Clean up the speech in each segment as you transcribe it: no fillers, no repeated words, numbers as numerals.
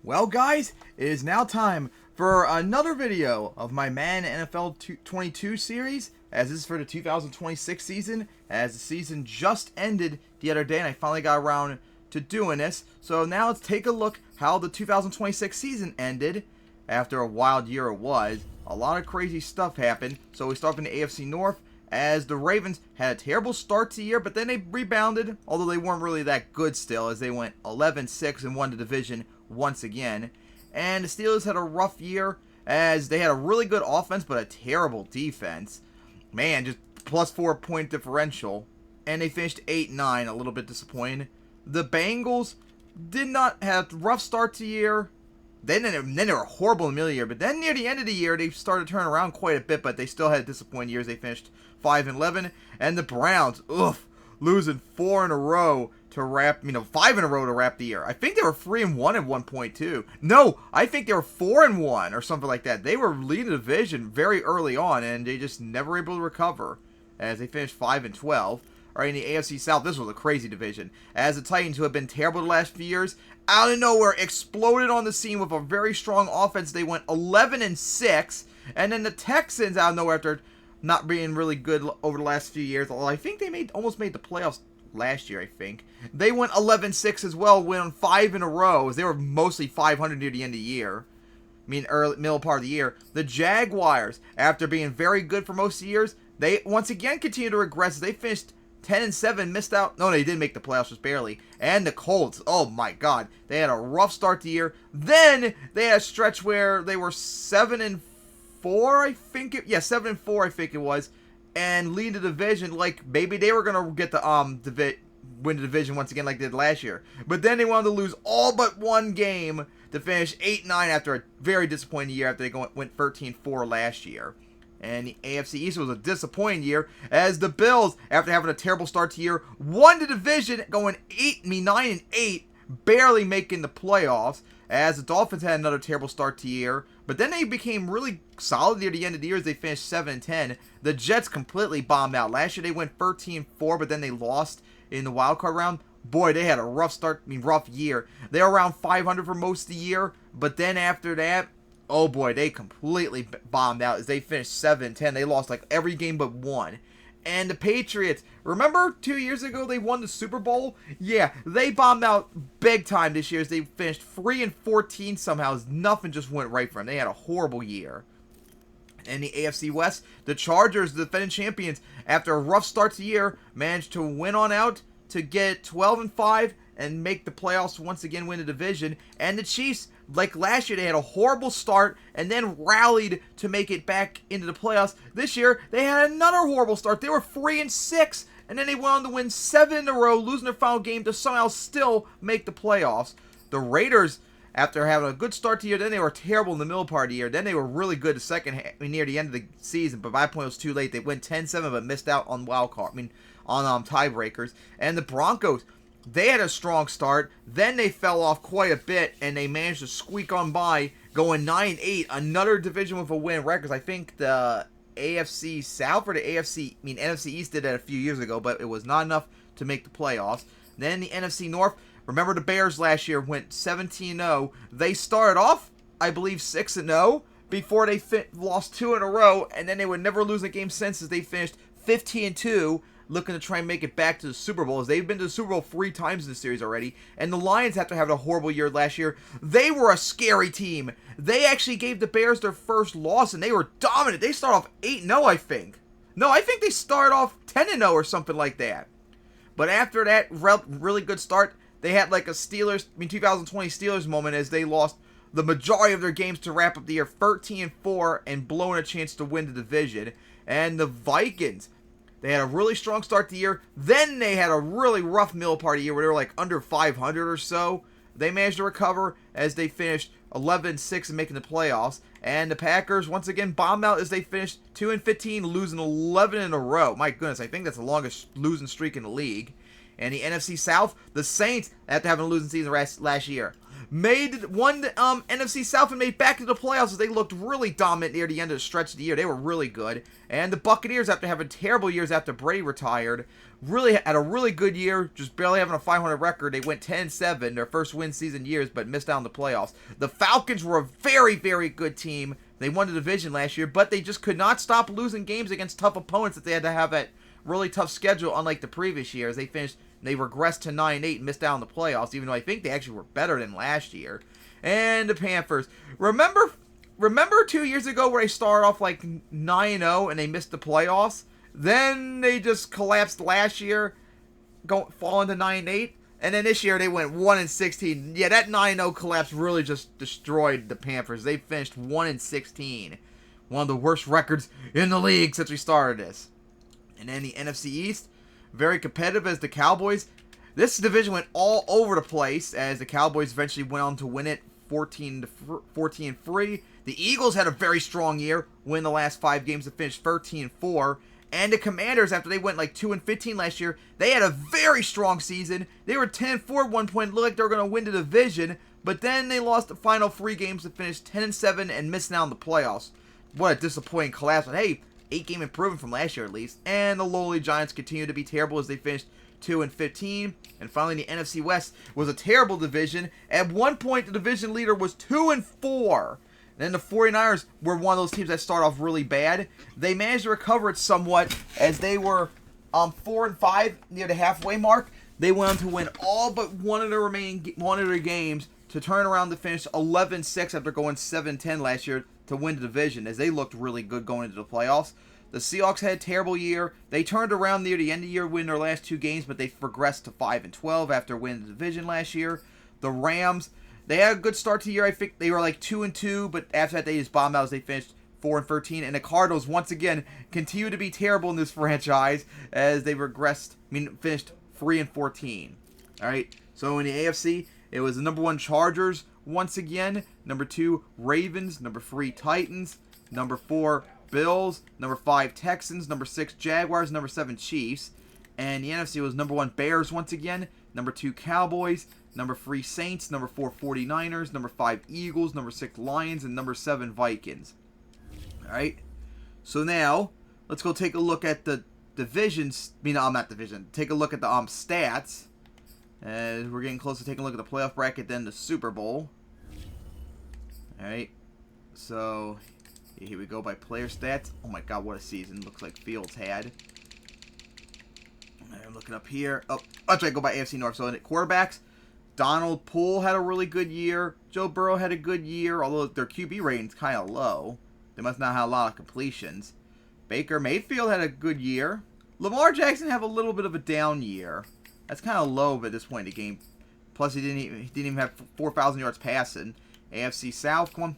Well guys, it is now time for another video of my Madden NFL 22 series, as this is for the 2026 season, as the season just ended the other day and I finally got around to doing this. So now let's take a look how the 2026 season ended. After a wild year it was, a lot of crazy stuff happened. So we start in the AFC North, as the Ravens had a terrible start to the year, but then they rebounded, although they weren't really that good still, as they went 11-6 and won the division once again. And the Steelers had a rough year, as they had a really good offense but a terrible defense. Man, just plus 4 point differential. And they finished 8-9, a little bit disappointing. The Bengals did not have a rough start to the year. Then they were horrible in the middle of the year, but then near the end of the year they started to turn around quite a bit, but they still had disappointing years. They finished 5-11, and the Browns, losing 4 in a row to wrap, 5 in a row to wrap the year. I think they were 3-1 at one point too. No, I think they were 4-1 or something like that. They were leading the division very early on, and they just never able to recover, as they finished 5-12. All right, in the AFC South, this was a crazy division, as the Titans, who have been terrible the last few years, out of nowhere exploded on the scene with a very strong offense. They went 11-6, and then the Texans, out of nowhere, after not being really good over the last few years, although I think they almost made the playoffs last year, I think. They went 11-6 as well, went on 5 in a row. They were mostly 500 near the end of the year. Middle part of the year. The Jaguars, after being very good for most of the years, they once again continued to regress. They finished 10-7, missed out. No, they didn't make the playoffs, just barely. And the Colts, oh my god, they had a rough start to the year. Then they had a stretch where they were 7-4, I think 7-4, I think it was, and lead the division. Like maybe they were gonna get the win the division once again, like they did last year. But then they wanted to lose all but one game to finish 8-9 after a very disappointing year after they went 13-4 last year. And the AFC East was a disappointing year, as the Bills, after having a terrible start to the year, won the division, going 9-8, barely making the playoffs. As the Dolphins had another terrible start to the year, but then they became really solid near the end of the year as they finished 7-10. The Jets completely bombed out. Last year they went 13-4, but then they lost in the wild card round. Boy, they had a rough year. They were around 500 for most of the year, but then after that, oh boy, they completely bombed out as they finished 7-10. They lost like every game but one. And the Patriots, remember 2 years ago they won the Super Bowl? Yeah, they bombed out big time this year as they finished 3-14 somehow, as nothing just went right for them. They had a horrible year. In the AFC West, the Chargers, the defending champions, after a rough start to the year, managed to win on out to get 12-5 and make the playoffs, once again win the division. And the Chiefs, like last year, they had a horrible start and then rallied to make it back into the playoffs. This year, they had another horrible start. They were 3-6, and then they went on to win 7 in a row, losing their final game to somehow still make the playoffs. The Raiders, after having a good start to the year, then they were terrible in the middle part of the year. Then they were really good the second half, near the end of the season, but by that point it was too late. They went 10-7, but missed out on on tiebreakers. And the Broncos, they had a strong start, then they fell off quite a bit, and they managed to squeak on by, going 9-8, another division with a win record. I think the AFC South or the NFC East did that a few years ago, but it was not enough to make the playoffs. Then the NFC North, remember the Bears last year went 17-0. They started off, I believe, 6-0 before they lost 2 in a row, and then they would never lose a game since, as they finished 15-2. Looking to try and make it back to the Super Bowl, as they've been to the Super Bowl 3 times in the series already. And the Lions, after having a horrible year last year, they were a scary team. They actually gave the Bears their first loss, and they were dominant. They started off 8-0, I think. No, I think they started off 10-0 or something like that. But after that really good start, they had like a 2020 Steelers moment, as they lost the majority of their games to wrap up the year 13-4 and blowing a chance to win the division. And the Vikings, they had a really strong start to the year. Then they had a really rough middle part of the year where they were like under 500 or so. They managed to recover as they finished 11-6 and making the playoffs. And the Packers once again bombed out as they finished 2-15, losing 11 in a row. My goodness, I think that's the longest losing streak in the league. And the NFC South, the Saints, after having a losing season last year, won the NFC South and made back to the playoffs as they looked really dominant near the end of the stretch of the year. They were really good. And the Buccaneers, after having terrible years after Brady retired, really had a really good year, just barely having a 500 record. They went 10-7, their first win season years, but missed out on the playoffs. The Falcons were a very, very good team. They won the division last year, but they just could not stop losing games against tough opponents that they had to have that really tough schedule, unlike the previous years. They regressed to 9-8 and missed out on the playoffs, even though I think they actually were better than last year. And the Panthers. Remember 2 years ago where they started off like 9-0 and they missed the playoffs? Then they just collapsed last year, falling to 9-8. And then this year they went 1-16. Yeah, that 9-0 collapse really just destroyed the Panthers. They finished 1-16. One of the worst records in the league since we started this. And then the NFC East, very competitive as the Cowboys. This division went all over the place as the Cowboys eventually went on to win it 14-3. The Eagles had a very strong year, win the last 5 games to finish 13-4. And the Commanders, after they went like 2-15 last year, they had a very strong season. They were 10-4 at one point, looked like they were going to win the division, but then they lost the final 3 games to finish 10-7 and missing out on the playoffs. What a disappointing collapse. But hey, 8-game improvement from last year at least. And the lowly Giants continue to be terrible as they finished 2-15. And finally, the NFC West was a terrible division. At one point, the division leader was 2-4. Then the 49ers were one of those teams that start off really bad. They managed to recover it somewhat as they were 4-5 near the halfway mark. They went on to win all but one of their games to turn around to finish 11-6 after going 7-10 last year to win the division, as they looked really good going into the playoffs. The Seahawks had a terrible year. They turned around near the end of the year, winning their last 2 games, but they progressed to 5-12 after winning the division last year. The Rams, they had a good start to the year. I think they were like 2-2, but after that they just bombed out as they finished 4-13. And the Cardinals, once again, continue to be terrible in this franchise as they finished 3-14. All right, so in the AFC, it was the number 1 Chargers once again, number 2 Ravens, number 3 Titans, number 4 Bills, number 5 Texans, number 6 Jaguars, number 7 Chiefs. And the NFC was number 1 Bears once again, number 2 Cowboys, number 3 Saints, number 4 49ers, number 5 Eagles, number 6 Lions, and number 7 Vikings. Alright, so now let's go take a look at the divisions. Not division. Take a look at the stats. As we're getting close to taking a look at the playoff bracket, then the Super Bowl. Alright, so here we go by player stats. Oh my god, what a season. Looks like Fields had. I'm looking up here. Oh, that's right, go by AFC North. So in quarterbacks, Donald Poole had a really good year. Joe Burrow had a good year, although their QB rating's kind of low. They must not have a lot of completions. Baker Mayfield had a good year. Lamar Jackson had a little bit of a down year. That's kind of low at this point in the game. Plus, he didn't even have 4,000 yards passing. AFC South, come on.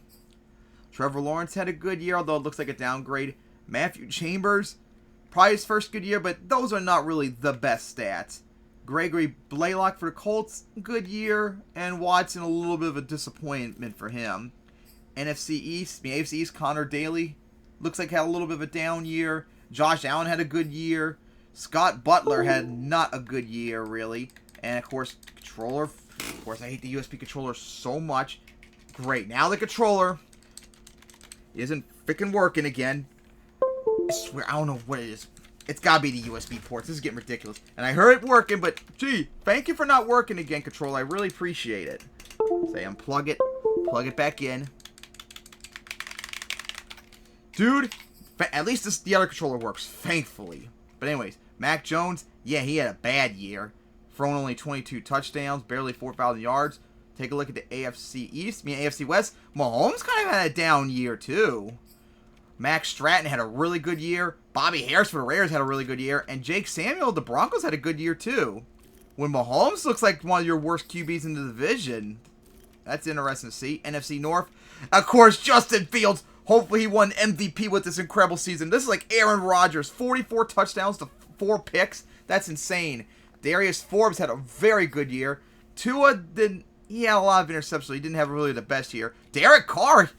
Trevor Lawrence had a good year, although it looks like a downgrade. Matthew Chambers, probably his first good year, but those are not really the best stats. Gregory Blaylock for the Colts, good year. And Watson, a little bit of a disappointment for him. AFC East, Connor Daly, looks like had a little bit of a down year. Josh Allen had a good year. Scott Butler had not a good year, really. And, of course, controller. Of course, I hate the USB controller so much. Great. Now the controller isn't freaking working again. I swear, I don't know what it is. It's got to be the USB ports. This is getting ridiculous. And I heard it working, but, gee, thank you for not working again, controller. I really appreciate it. Say unplug it. Plug it back in. Dude, at least the other controller works, thankfully. But anyways, Mac Jones, yeah, he had a bad year. Thrown only 22 touchdowns, barely 4,000 yards. Take a look at the AFC East, AFC West. Mahomes kind of had a down year, too. Max Stratton had a really good year. Bobby Harris for the Raiders had a really good year. And Jake Samuel of the Broncos had a good year, too. When Mahomes looks like one of your worst QBs in the division, that's interesting to see. NFC North, of course, Justin Fields. Hopefully he won MVP with this incredible season. This is like Aaron Rodgers. 44 touchdowns to 4 picks. That's insane. Darius Forbes had a very good year. Tua he had a lot of interceptions. He didn't have really the best year. Derek Carr,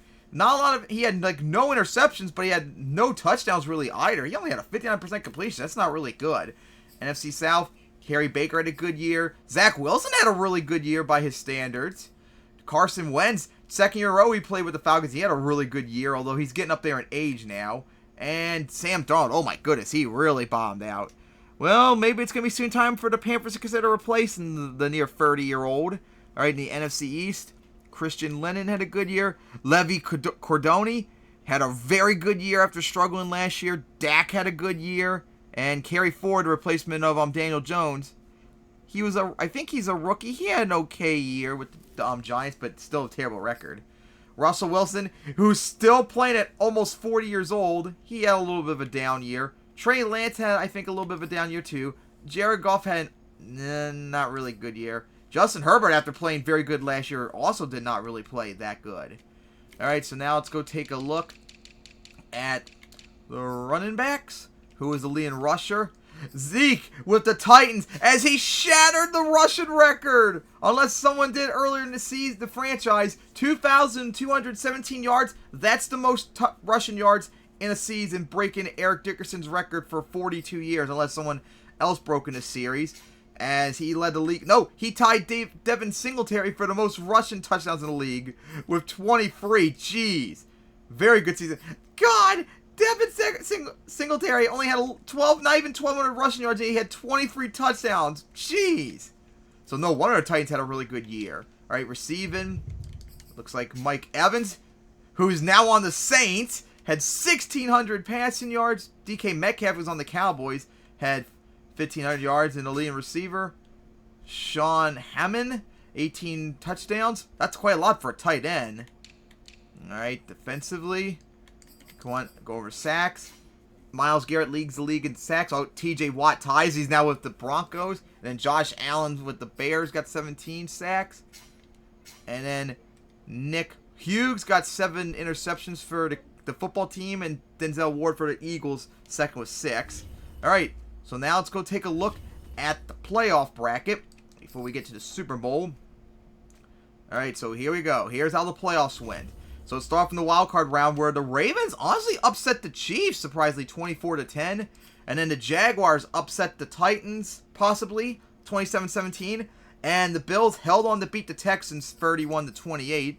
he had like no interceptions, but he had no touchdowns really either. He only had a 59% completion. That's not really good. NFC South, Harry Baker had a good year. Zach Wilson had a really good year by his standards. Carson Wentz, second year in a row he played with the Falcons. He had a really good year, although he's getting up there in age now. And Sam Darnold, oh my goodness, he really bombed out. Well, maybe it's going to be soon time for the Panthers to consider replacing the near 30-year-old. All right, in the NFC East, Christian Lennon had a good year. Levi Cordoni had a very good year after struggling last year. Dak had a good year. And Kerry Ford, the replacement of Daniel Jones, I think he's a rookie. He had an okay year with the Giants, but still a terrible record. Russell Wilson, who's still playing at almost 40 years old, he had a little bit of a down year. Trey Lance had, I think, a little bit of a down year too. Jared Goff had not really good year. Justin Herbert, after playing very good last year, also did not really play that good. All right, so now let's go take a look at the running backs. Who is the leading rusher? Zeke with the Titans as he shattered the rushing record. Unless someone did earlier in the season, the franchise, 2,217 yards. That's the most rushing yards in a season, breaking Eric Dickerson's record for 42 years, unless someone else broke in the series. As he led the league. No, he tied Devin Singletary for the most rushing touchdowns in the league with 23. Jeez. Very good season. God, Devin Singletary only had 12, not even 1,200 rushing yards, and he had 23 touchdowns. Jeez. So no wonder the Titans had a really good year. All right, receiving. Looks like Mike Evans, who's now on the Saints, had 1,600 passing yards. DK Metcalf was on the Cowboys, had 1,500 yards, and the leading receiver, Sean Hammond, 18 touchdowns. That's quite a lot for a tight end. All right, defensively. Go over sacks. Myles Garrett leads the league in sacks. Oh, TJ Watt ties. He's now with the Broncos. And then Josh Allen with the Bears got 17 sacks. And then Nick Hughes got 7 interceptions for the football team. And Denzel Ward for the Eagles, second with 6. All right, so now let's go take a look at the playoff bracket before we get to the Super Bowl. All right, so here we go. Here's how the playoffs went. So let's start from the wild card round where the Ravens honestly upset the Chiefs, surprisingly 24-10. And then the Jaguars upset the Titans, possibly 27-17. And the Bills held on to beat the Texans 31-28.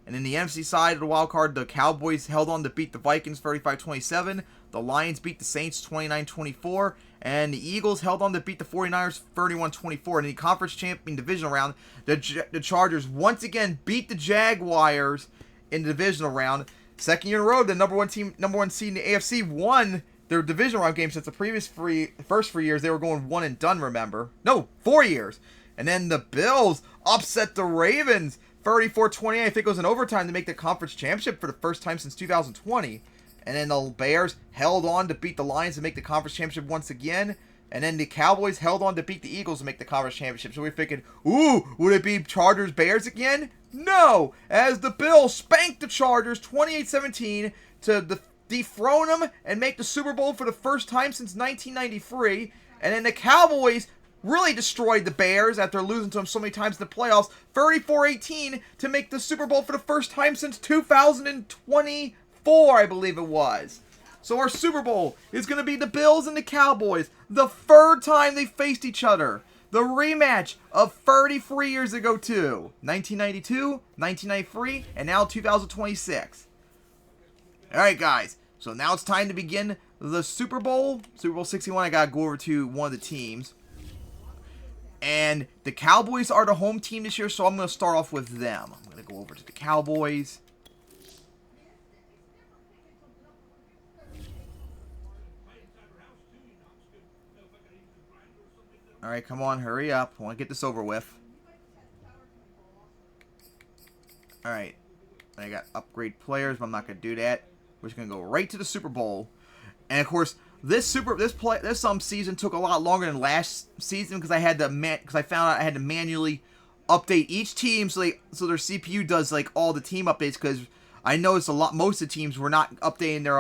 And in the NFC side of the wild card, the Cowboys held on to beat the Vikings 35-27. The Lions beat the Saints 29-24. And the Eagles held on to beat the 49ers 31-24. In the conference champion divisional round, the Chargers once again beat the Jaguars in the divisional round. Second year in a row, the number one seed in the AFC won their divisional round game since the first 3 years. They were going one and done, remember? No, 4 years. And then the Bills upset the Ravens 34-28. I think it was in overtime to make the conference championship for the first time since 2020. And then the Bears held on to beat the Lions to make the conference championship once again. And then the Cowboys held on to beat the Eagles to make the conference championship. So we're thinking, ooh, would it be Chargers-Bears again? No! As the Bills spanked the Chargers 28-17 to dethrone them and make the Super Bowl for the first time since 1993. And then the Cowboys really destroyed the Bears after losing to them so many times in the playoffs, 34-18 to make the Super Bowl for the first time since 2024, I believe it was. So our Super Bowl is going to be the Bills and the Cowboys. The third time they faced each other. The rematch of 33 years ago too. 1992, 1993, and now 2026. Alright guys, so now it's time to begin the Super Bowl. Super Bowl 61, I got to go over to one of the teams. And the Cowboys are the home team this year, so I'm going to start off with them. I'm going to go over to the Cowboys. Alright, come on, hurry up. I want to get this over with. Alright. I got upgrade players, but I'm not going to do that. We're just going to go right to the Super Bowl. And of course, this season took a lot longer than last season because I found out I had to manually update each team so their CPU does like all the team updates, because I noticed most of the teams were not updating their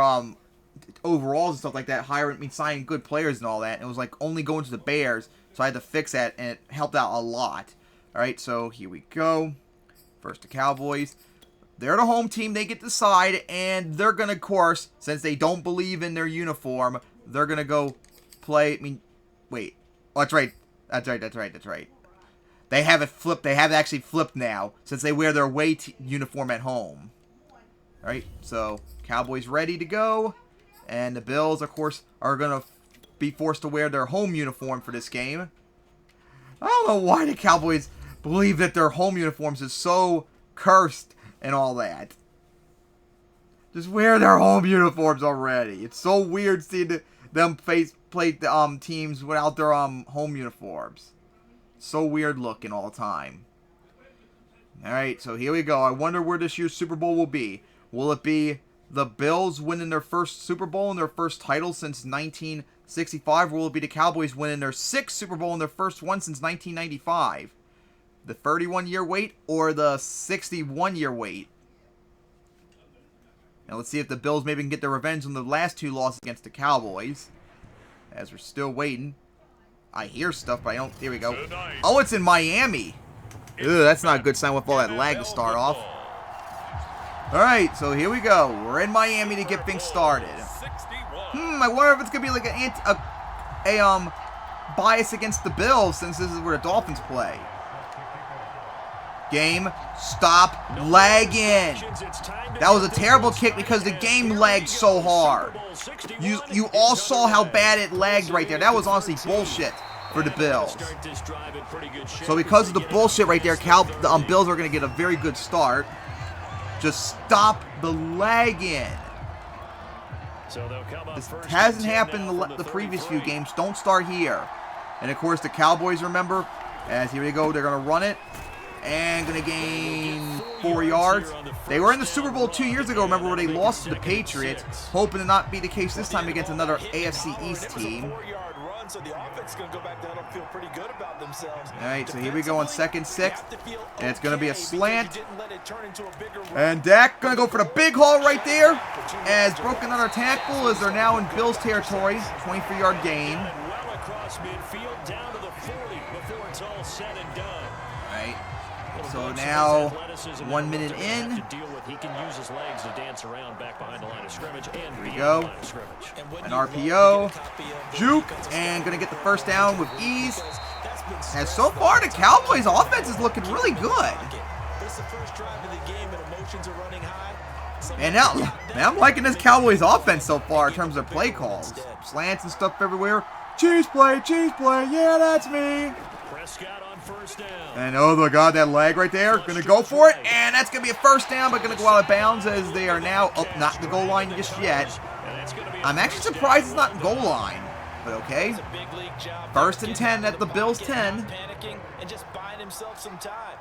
overalls and stuff like that, signing good players and all that. And it was like only going to the Bears. So I had to fix that, and it helped out a lot. Alright, so here we go. First, the Cowboys. They're the home team. They get to decide, and they're going to, of course, since they don't believe in their uniform, they're going to go play. Wait. Oh, that's right. That's right. They have it flipped. They have it actually flipped now since they wear their away uniform at home. All right, so Cowboys ready to go. And the Bills, of course, are going to be forced to wear their home uniform for this game. I don't know why the Cowboys believe that their home uniforms is so cursed and all that. Just wear their home uniforms already. It's so weird seeing them play the teams without their home uniforms. So weird looking all the time. Alright, so here we go. I wonder where this year's Super Bowl will be. Will it be the Bills winning their first Super Bowl and their first title since 1965? Or will it be the Cowboys winning their 6th Super Bowl and their first one since 1995? The 31-year wait or the 61-year wait? Now let's see if the Bills maybe can get their revenge on the last 2 losses against the Cowboys. As we're still waiting. I hear stuff, but I don't. Here we go. Oh, it's in Miami. Ew, that's not a good sign with all that lag to start off. Alright, so here we go. We're in Miami to get things started. I wonder if it's going to be like a bias against the Bills since this is where the Dolphins play. Game, stop, lagging. That was a terrible kick because the game lagged so hard. You all saw how bad it lagged right there. That was honestly bullshit for the Bills. So because of the bullshit right there, the Bills are going to get a very good start. Just stop the lagging. This hasn't happened the previous few games. Don't start here. And of course the Cowboys, remember, as here we go, they're going to run it. And going to gain 4 yards. They were in the Super Bowl 2 years ago, remember, where they lost to the Patriots. Hoping to not be the case this time against another AFC East team. Alright, so here we go on 2nd 6. And it's going to be a slant. And Dak going to go for the big haul right there. As broke another tackle as they're now in Bills territory. 23-yard gain. Alright. So now, 1 minute in. Here we go. An RPO. Juke. And going to get the first down with ease. And so far, the Cowboys' offense is looking really good. And now I'm liking this Cowboys' offense so far in terms of play calls. Slants and stuff everywhere. Cheese play, yeah, that's me. And oh my god, that lag right there. Gonna go for it. And that's gonna be a first down, but gonna go out of bounds as they are now not the goal line just yet. I'm actually surprised it's not goal line. But okay. 1st and 10 at the Bills 10.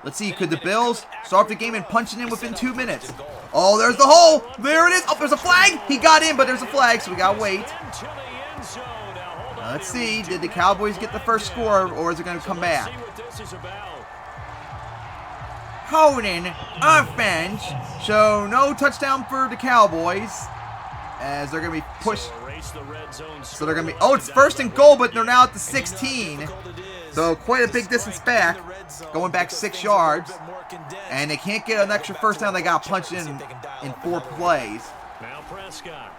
Let's see, could the Bills start the game and punch it in within 2 minutes? Oh, there's the hole. There it is. Oh, there's a flag. He got in, but there's a flag, so we gotta wait. Let's see, did the Cowboys get the first score, or is it going to come back? Holding offense, so no touchdown for the Cowboys, as they're going to be pushed. So they're going to be, oh, it's 1st and goal, but they're now at the 16. So quite a big distance back, going back 6 yards, and they can't get an extra first down. They got punched in 4 plays. Now Prescott.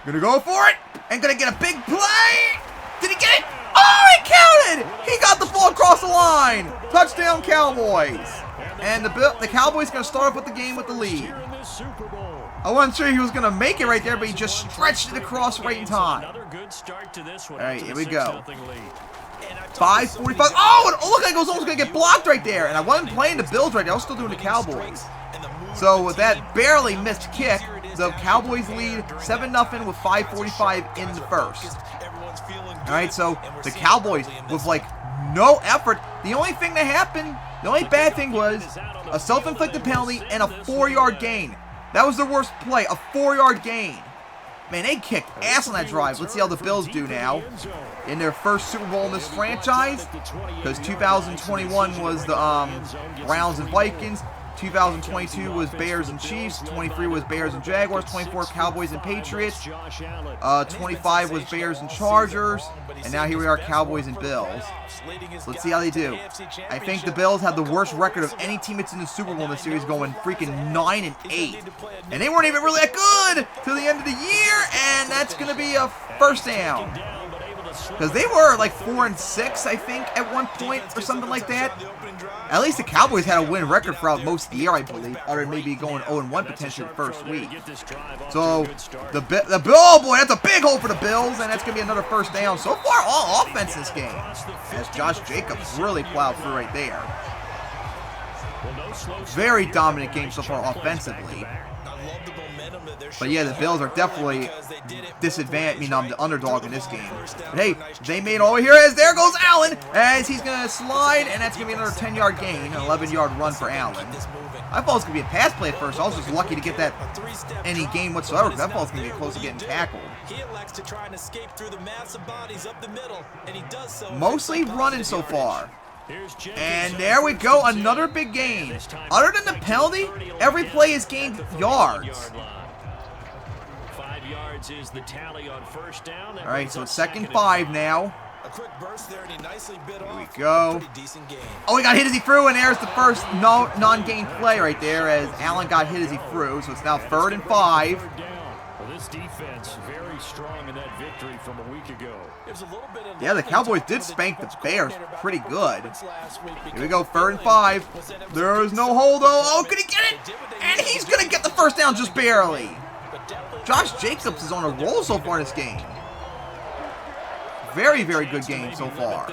Gonna go for it, and gonna get a big play. Did he get it? Oh, it counted! He got the ball across the line. Touchdown, Cowboys. And the Cowboys gonna start off with the game with the lead. I wasn't sure he was gonna make it right there, but he just stretched it across right in time. All right, here we go. 5:45. Oh, it looked like it was almost gonna get blocked right there. And I wasn't playing the Bills right there. I was still doing the Cowboys. So with that barely missed kick, the Cowboys lead 7-0 with 5:45 in the first. All right, so the Cowboys with like no effort. The only thing that happened, the only bad thing was a self-inflicted penalty and a 4-yard gain. That was their worst play, a 4-yard gain. Man, they kicked ass on that drive. Let's see how the Bills do now in their first Super Bowl in this franchise, because 2021 was the Browns and Vikings. 2022 was Bears and Chiefs. 23 was Bears and Jaguars. 24 Cowboys and Patriots. 25 was Bears and Chargers. And now here we are, Cowboys and Bills. So let's see how they do. I think the Bills have the worst record of any team that's in the Super Bowl in this series, going freaking 9-8. And they weren't even really that good till the end of the year. And that's going to be a first down. Because they were like 4-6, I think, at one point or something like that. At least the Cowboys had a win record throughout most of the year, I believe, other than maybe going 0-1 potentially the first week. So the oh boy, that's a big hole for the Bills, and that's gonna be another first down. So far, all offense this game, as Josh Jacobs really plowed through right there. Very dominant game so far offensively. But yeah, the Bills are definitely disadvantaged. I'm the underdog in this game. But hey, they made all the way here as there goes Allen as he's going to slide, and that's going to be another 10-yard gain, an 11-yard run for Allen. I thought it was going to be a pass play at first. I was just lucky to get that any gain whatsoever because I thought it was going to be close to getting tackled. Mostly running so far. And there we go, another big gain. Other than the penalty, every play is gained yards. All right, so it's 2nd and 5 now. Here we go. Oh, he got hit as he threw, and there's the first non-gain play right there as Allen got hit as he threw. So it's now 3rd and 5. This defense very strong in that victory from a week ago. Yeah, the Cowboys did spank the Bears pretty good. Here we go, 3rd and 5. There is no hold. Oh, could he get it? And he's going to get the first down just barely. Josh Jacobs is on a roll so far in this game. Very, very good game so far.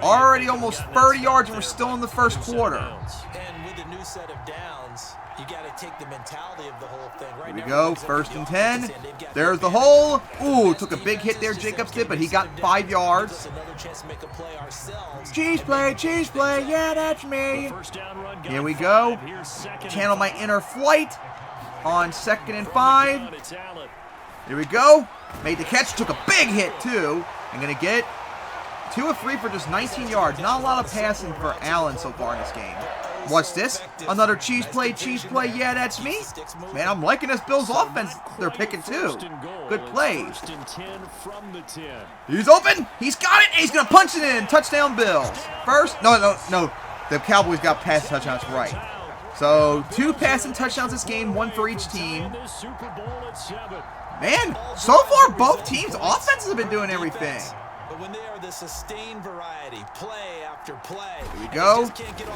Already almost 30 yards and we're still in the first quarter. And with the new set of downs, you got to take the mentality of the whole thing. Here we go, 1st and 10. There's the hole. Ooh, took a big hit there, Jacobs did, but he got 5 yards. Cheese play, yeah, that's me. Here we go. Channel my inner flight on 2nd and 5. Here we go. Made the catch, took a big hit too. I'm going to get 2 of 3 for just 19 yards. Not a lot of passing for Allen so far in this game. Watch this. Another cheese play. Yeah, that's me. Man, I'm liking this Bills offense they're picking too. Good plays. He's open. He's got it. And he's going to punch it in. Touchdown Bills. First. No. The Cowboys got passing touchdowns right. So 2 passing touchdowns this game, 1 for each team. Man, so far both teams' offenses have been doing everything. But when they are the sustained variety, play after play. Here we go.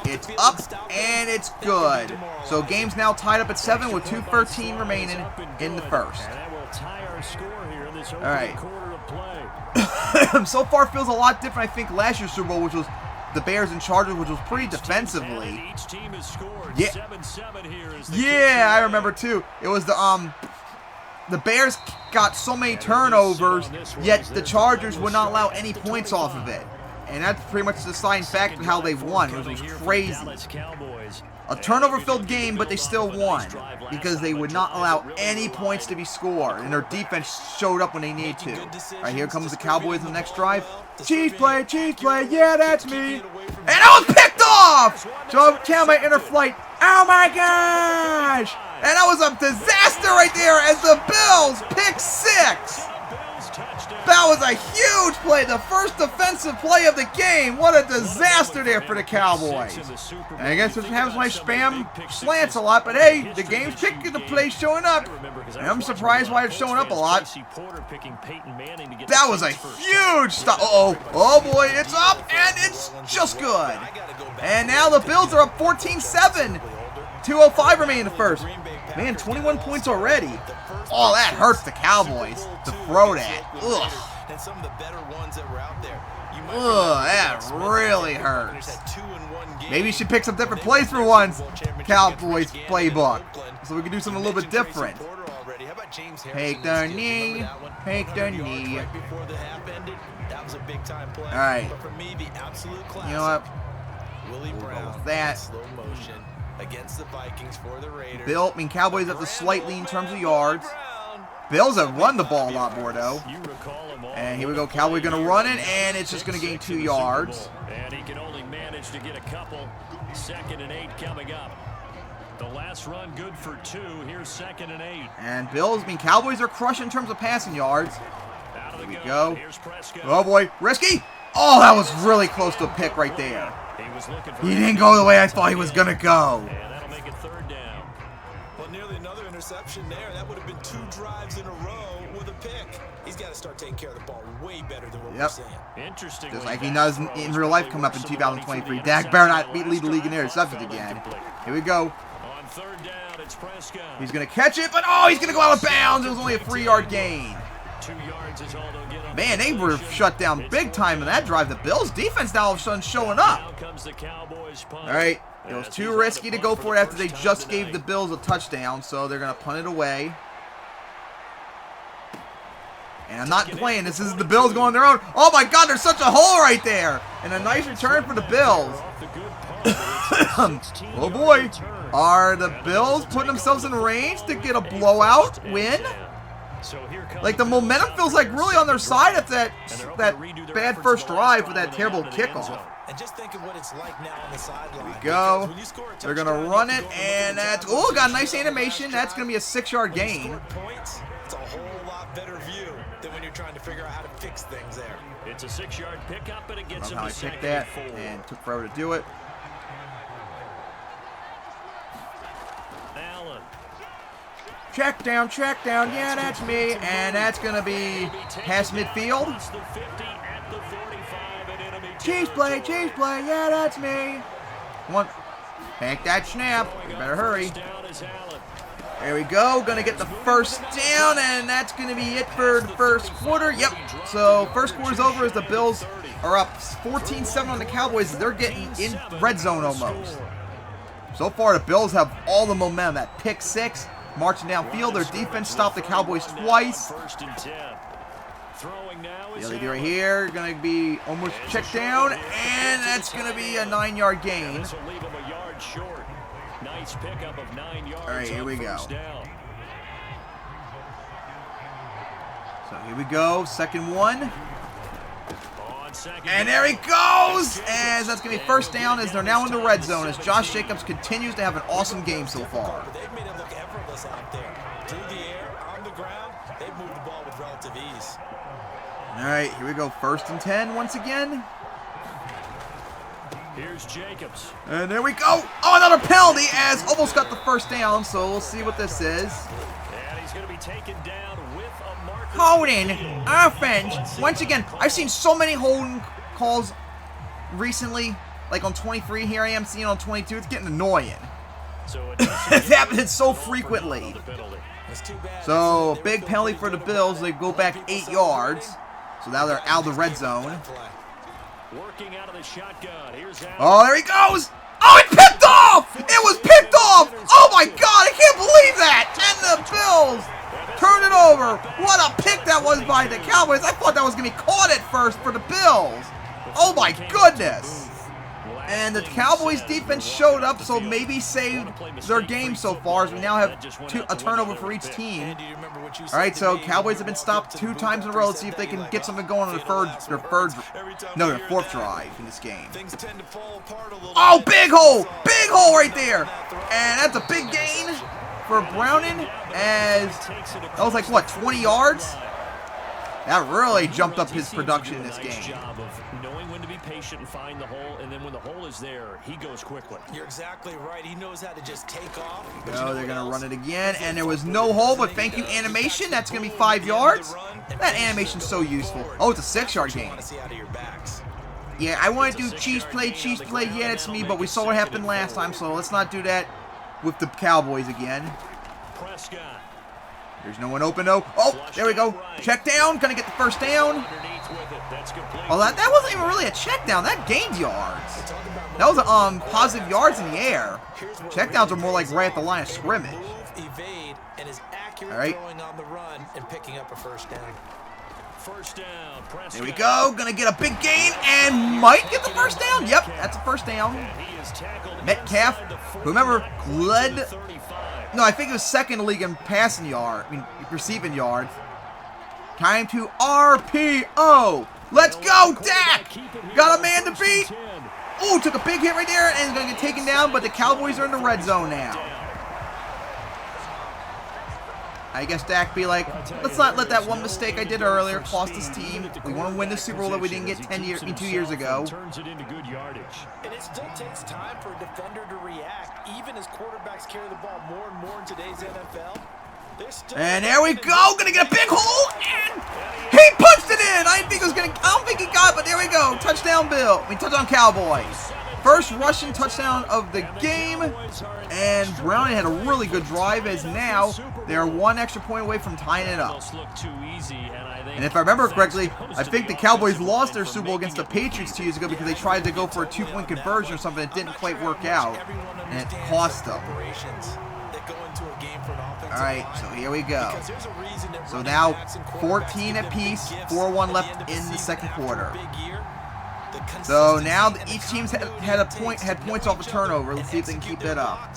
It's up, and it's good. So game's now tied up at 7 with 2:13 remaining in the first. All right. So far feels a lot different, I think, last year's Super Bowl, which was the Bears and Chargers, which was pretty defensively. Yeah, I remember too. It was the Bears got so many turnovers, yet the Chargers would not allow any points off of it. And that's pretty much the deciding factor of how they won. It was crazy. A turnover-filled game, but they still won because they would not allow any points to be scored, and their defense showed up when they needed to. All right, here comes the Cowboys on the next drive. Cheese play, yeah, that's me. And I was picked off! So channel my inner flight. Oh my gosh! And that was a disaster right there as the Bills pick 6. That was a huge play, the first defensive play of the game. What a disaster there for the Cowboys. And I guess it has my spam slants a lot, but hey, the game's picking the play showing up. And I'm surprised why it's showing up a lot. That was a huge stop. Oh boy, it's up, and it's just good. And now the Bills are up 14-7. 2:05 remaining in the first. Man, 21 points already. Oh, that hurts the Cowboys to throw that. Ugh. Ugh, that really hurts. Maybe you should pick some different plays for once, Cowboys playbook, so we can do something a little bit different. Take the knee. Take the knee. All right. You know what? We'll go with that. Against the Vikings for the Raiders. Cowboys have the slight lead in terms of yards. Bills have run the ball a lot more, though. And here we go. Cowboys going to run it, and it's just going to gain 2 yards. And he can only manage to get a couple. 2nd and 8 coming up. The last run good for 2. Here's 2nd and 8. And Cowboys are crushing in terms of passing yards. Here we go. Oh, boy. Risky. Oh, that was really close to a pick right there. He didn't go the way I thought he was going to go. And that'll make it 3rd down. Well, nearly another interception there. That would have been 2 drives in a row with a pick. He's got to start taking care of the ball way better than what we're seeing. Interesting. Just like he does in real life coming up in 2023. Dak better not lead the league in interceptions again. Here we go. On third down, it's Prescott. He's going to catch it, but oh, he's going to go out of bounds. It was only a 3-yard gain. 2 yards is all they'll get on. Man, they were shut down big time in that drive. The Bills defense now all of a sudden showing up. Now comes the Cowboys punt. All right, it was too risky to go for it after they just gave the Bills a touchdown, so they're going to punt it away. And I'm not playing. This is the Bills going their own. Oh my God, there's such a hole right there. And a nice return for the Bills. Oh boy. Are the Bills putting themselves in range to get a blowout win? Like the momentum feels like really on their side at that bad first drive with that terrible kickoff. And just think of what it's like now on the sideline. Here we go. They're going to run it, and that's, oh, got a nice animation. That's going to be a 6-yard gain. Points, it's a whole lot better view than when you're trying to figure out how to fix things there. It's a 6-yard pickup, and it gets him How to I second picked that and 4. and took forever to do it. Allen. Check down, yeah, that's me. And that's going to be past midfield. Across the 50 at the 45 and enemy Cheese play, yeah, that's me. Come on, take that snap. You better hurry. First down is Allen. There we go. Going to get the first down, and that's going to be it for the first quarter. Yep. So first quarter's over as the Bills are up 14-7 on the Cowboys. They're getting in red zone almost. So far, the Bills have all the momentum. That pick 6, marching downfield. Their defense stopped the Cowboys twice. First and 10. Throwing now is The other right here, going to be almost checked down, and that's going to be a 9-yard gain. This will leave him a yard short. Nice pickup of 9 yards. All right, here we go. First down. So here we go, second one. On second And down. there he goes! As that's going to be first down as they're now in the red zone as Josh Jacobs continues to have an awesome game so far. But they've made it look effortless out there. Through the air, on the ground, they've moved the ball with relative ease. All right, here we go, first and 10 once again. Here's Jacobs. And there we go. Oh, another penalty as almost got the first down, so we'll see what this is. And he's going to be taken down with a marker. Holding, offense. Once again, I've seen so many holding calls recently. Like on 23, here I am seeing on 22. It's getting annoying. So It's happening so frequently. It's too bad. So, big penalty for the Bills. They go back 8 yards. So now they're out of the red zone. Working out of the shotgun. Here's Allen. Oh, there he goes. Oh, it picked off. It was picked off. Oh, my God. I can't believe that. And the Bills turn it over. What a pick that was by the Cowboys. I thought that was going to be caught at first for the Bills. Oh, my goodness. And the Cowboys defense showed up, so maybe saved their game so far as we now have a turnover for each team. All right, so Cowboys have been stopped 2 times in a row. Let's see if they can get something going on their fourth drive in this game. Oh, big hole right there. And that's a big gain for Browning as that was like, what, 20 yards? That really jumped up his production in this game. Job of knowing when to be patient and find the hole, and then when the hole is there, he goes quickly. You're exactly right. He knows how to just take off. Oh, they're going to run it again, and there was no hole, but thank you, animation. That's going to be 5 yards. That animation's so useful. Oh, it's a 6-yard gain. Yeah, I want to do cheese play. Yeah, it's me, but we saw what happened last time, so let's not do that with the Cowboys again. Prescott. There's no one open, though. Oh, there we go. Check down. Going to get the first down. Underneath with it. That's complete. Oh, that wasn't even really a check down. That gained yards. That was positive yards in the air. Checkdowns are more like right at the line of scrimmage. Evade, and is accurate All right. throwing on the run and picking up a first down. First down. Prescott. There we go. Gonna get a big gain and might get the first down. Yep, that's a first down. He is tackled Metcalf, inside the 40, who remember led. to 35. No, I think it was second in the league in receiving yards. Time to RPO. Let's go, Dak. Got a man to beat. Oh, took a big hit right there and is gonna get taken down. But the Cowboys are in the red zone now. I guess Dak be like, let's not let that one mistake I did earlier cost this team. We want to win the Super Bowl that we didn't get 2 years ago. Turns it into good yardage. And it still takes time for a defender to react, even as quarterbacks carry the ball more and more in today's NFL. And there we go. Gonna get a big hole, and he punched it in. I don't think he got it, but there we go. Touchdown, Bill. Touchdown, Cowboys. First rushing touchdown of the game, and Browning had a really good drive, as now they're one extra point away from tying it up. And if I remember correctly, I think the Cowboys lost their Super Bowl against the Patriots 2 years ago because they tried to go for a 2-point conversion or something that didn't quite work out, and it cost them. Alright, so here we go. So now 14 apiece, 4-1 left in the second quarter. So now each team's had points off a turnover. Let's see if they can keep it up.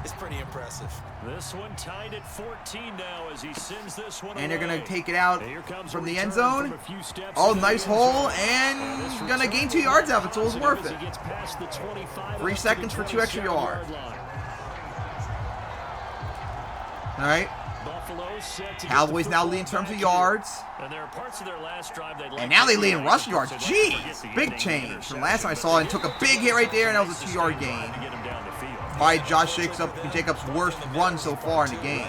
It's pretty impressive. This one tied at 14 now as he sends this one. And they're going to take it out from the end zone. Oh, nice hole, and going to gain 2 yards out of it, so it's worth it. 3 seconds for 2 extra yards. All right. Cowboys now lead in terms of yards. And now they lead in rushing yards. Jeez, big change from last time I saw it, and took a big hit right there, and that was a 2-yard gain. By Josh Jacobs' worst run so far in the game.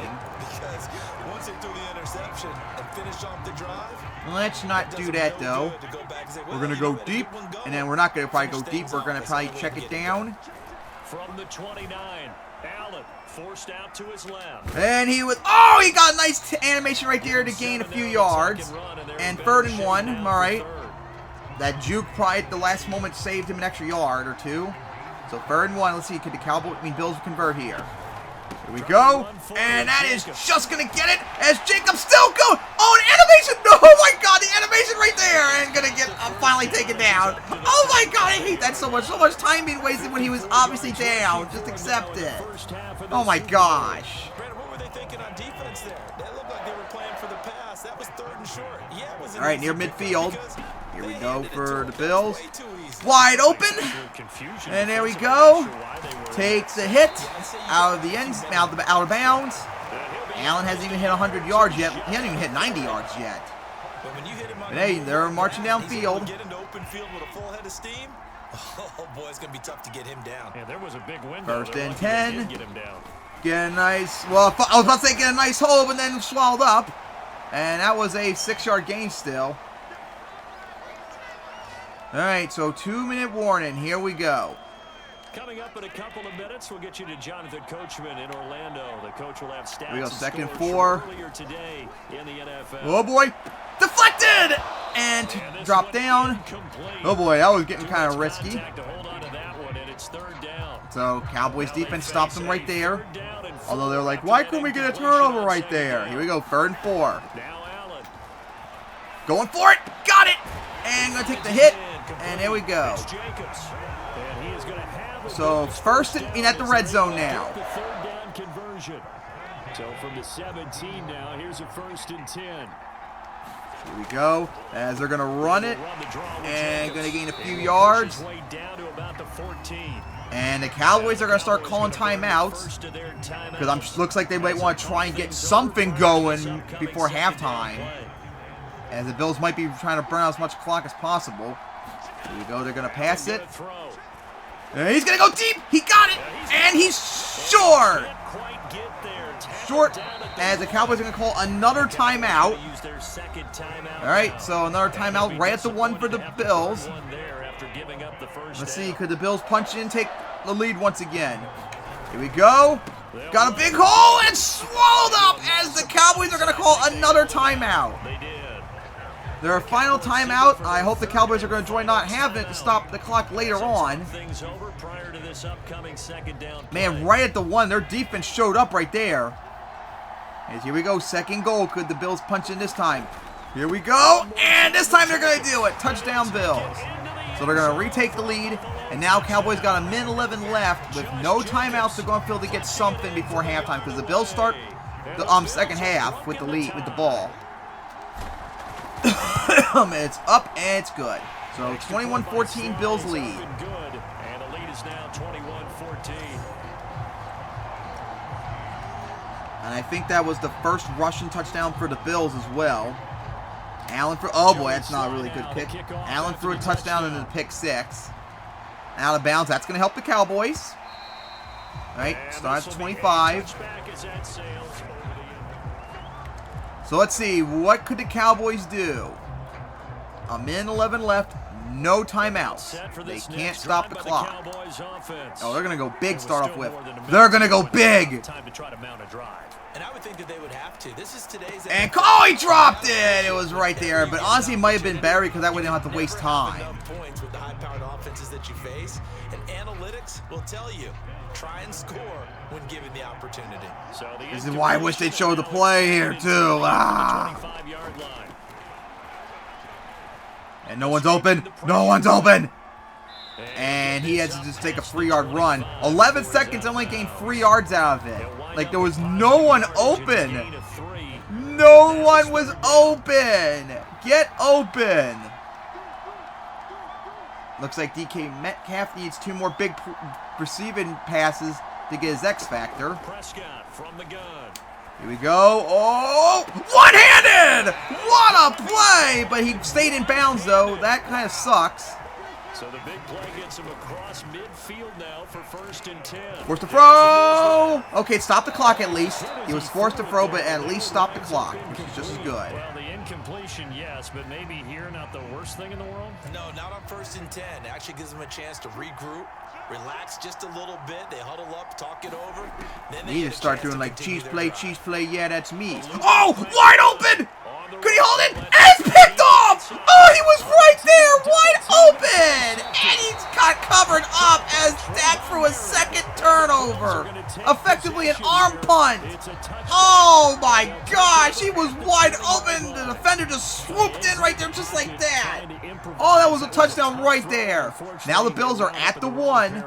Let's not do that, though. We're going to go deep, and then we're not going to probably go deep. We're going to probably check it down. From the 29, Allen forced out to his left. And he got a nice animation right there to gain a few yards. And 3rd and 1, all right. That juke probably at the last moment saved him an extra yard or 2. So 3rd and 1. Let's see, could the Bills convert here? Here we go. And that is just going to get it as Jacobs still goes. Oh, an animation. Oh, my God, the animation right there. And going to get finally taken down. Oh, my God, I hate that so much. So much time being wasted when he was obviously down. Just accept it. Oh, my gosh. What were they thinking on defense there? They looked like they were playing for the pass. That was 3rd and short. Yeah, it was all right, near midfield. Here we go for the Bills. Wide open. And there we go. Takes the hit out of the end, out of bounds. Allen hasn't even hit 100 yards yet. He hasn't even hit 90 yards yet. But hey, they're marching downfield. Oh boy, it's gonna be tough to get him down. Yeah, there was a big window. 1st and 10. Get a nice, well, I was about to say get a nice hole, but then swallowed up. And that was a 6-yard gain still. All right, so 2-minute warning. Here we go. Coming up in a couple of minutes, we'll get you to Jonathan Coachman in Orlando. The coach will have stats. We go 2nd and 4. Earlier today in the NFL. Oh boy, deflected and dropped down. Oh boy, that was getting kind of risky. So Cowboys defense stops them right there. Although they're like, why couldn't we get a turnover right there? Here we go, 3rd and 4. Going for it, got it, and gonna take the hit. And there we go. So first at the red zone now. So from the 17 now, here's a 1st and 10. Here we go, as they're gonna run it and gonna gain a few yards. And the Cowboys are gonna start calling timeouts because looks like they might want to try and get something going before halftime. As the Bills might be trying to burn out as much clock as possible. Here we go, they're going to pass it. And he's going to go deep. He got it. And he's short. Short, as the Cowboys are going to call another timeout. All right, so another timeout right at the 1 for the Bills. Let's see, could the Bills punch in and take the lead once again? Here we go. Got a big hole and swallowed up as the Cowboys are going to call another timeout. Their final timeout. I hope the Cowboys are going to try not having it to stop the clock later on. Man, right at the 1, their defense showed up right there. And here we go, 2nd goal. Could the Bills punch in this time? Here we go, and this time they're going to do it. Touchdown Bills. So they're going to retake the lead, and now Cowboys got a minute 11 left with no timeouts. They're going to feel to get something before halftime because the Bills start the second half with the lead, with the ball. It's up and it's good. So 21-14 Bills lead. And the lead is now 21-14. And I think that was the first rushing touchdown for the Bills as well. Allen for, oh boy, that's not a really good pick. Allen threw a touchdown and then pick 6. Out of bounds. That's going to help the Cowboys. All right, start at 25. So let's see. What could the Cowboys do? A minute 11 left. No timeouts. They can't stop the clock. Oh, they're going to go big start off with. They're going to go big. Time to try to mount a drive. And I would think that they would have to. This is today's. And oh, he dropped it. It was right there. But honestly, it might have been better because that way they don't have to waste time. Points with the high-powered offenses that you face, and analytics will tell you, try and score when given the opportunity. This is why I wish they'd show the play here too. And no one's open. No one's open. And he has to just take a 3-yard run. 11 seconds, only gained 3 yards out of it. Like there was no one open. No one was open. Get open. Looks like DK Metcalf needs 2 more big receiving passes to get his X factor. Here we go. Oh, one-handed! What a play! But he stayed in bounds though. That kind of sucks. So the big play gets him across midfield now for 1st and 10. Forced to throw. Okay, stop the clock at least. He was forced to throw, but at least stop the clock, which is just as good. Well, the incompletion, yes, but maybe here not the worst thing in the world. No, not on 1st and 10. It actually gives them a chance to regroup, relax just a little bit. They huddle up, talk it over. Then they need to start doing like cheese play. Yeah, that's me. Oh, wide open! Could he hold it? And it's picked off! Oh, he was right there, wide open! And he's got covered up as Dak threw a 2nd turnover. Effectively an arm punt. Oh my gosh, he was wide open. The defender just swooped in right there just like that. Oh, that was a touchdown right there. Now the Bills are at the 1.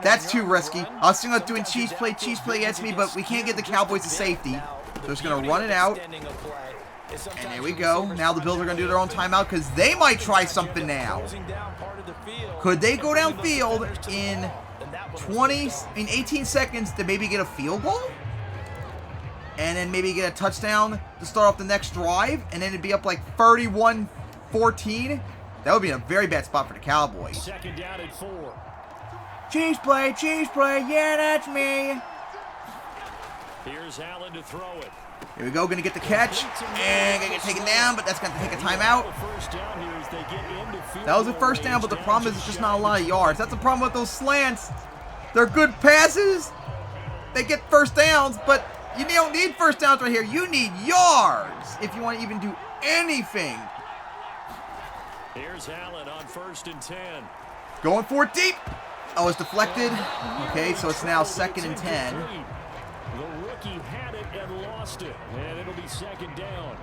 That's too risky. I was thinking about doing cheese play against me, but we can't get the Cowboys to safety. So just going to run it out. And there we go. Now the Bills are going to do their own timeout because they might try something now. Could they go downfield in 18 seconds to maybe get a field goal? And then maybe get a touchdown to start off the next drive? And then it'd be up like 31-14? That would be a very bad spot for the Cowboys. 2nd down and 4. Cheese play, yeah, that's me. Here's Allen to throw it. Here we go, gonna get the catch, and gonna get taken down, but that's gonna take a timeout. That was a 1st down, but the problem is it's just not a lot of yards. That's the problem with those slants. They're good passes. They get 1st downs, but you don't need 1st downs right here. You need yards if you want to even do anything. Here's Allen on 1st and 10. Going for it deep. Oh, it's deflected. Okay, so it's now 2nd and 10. The rookie had it and lost it, and it'll be 2nd down.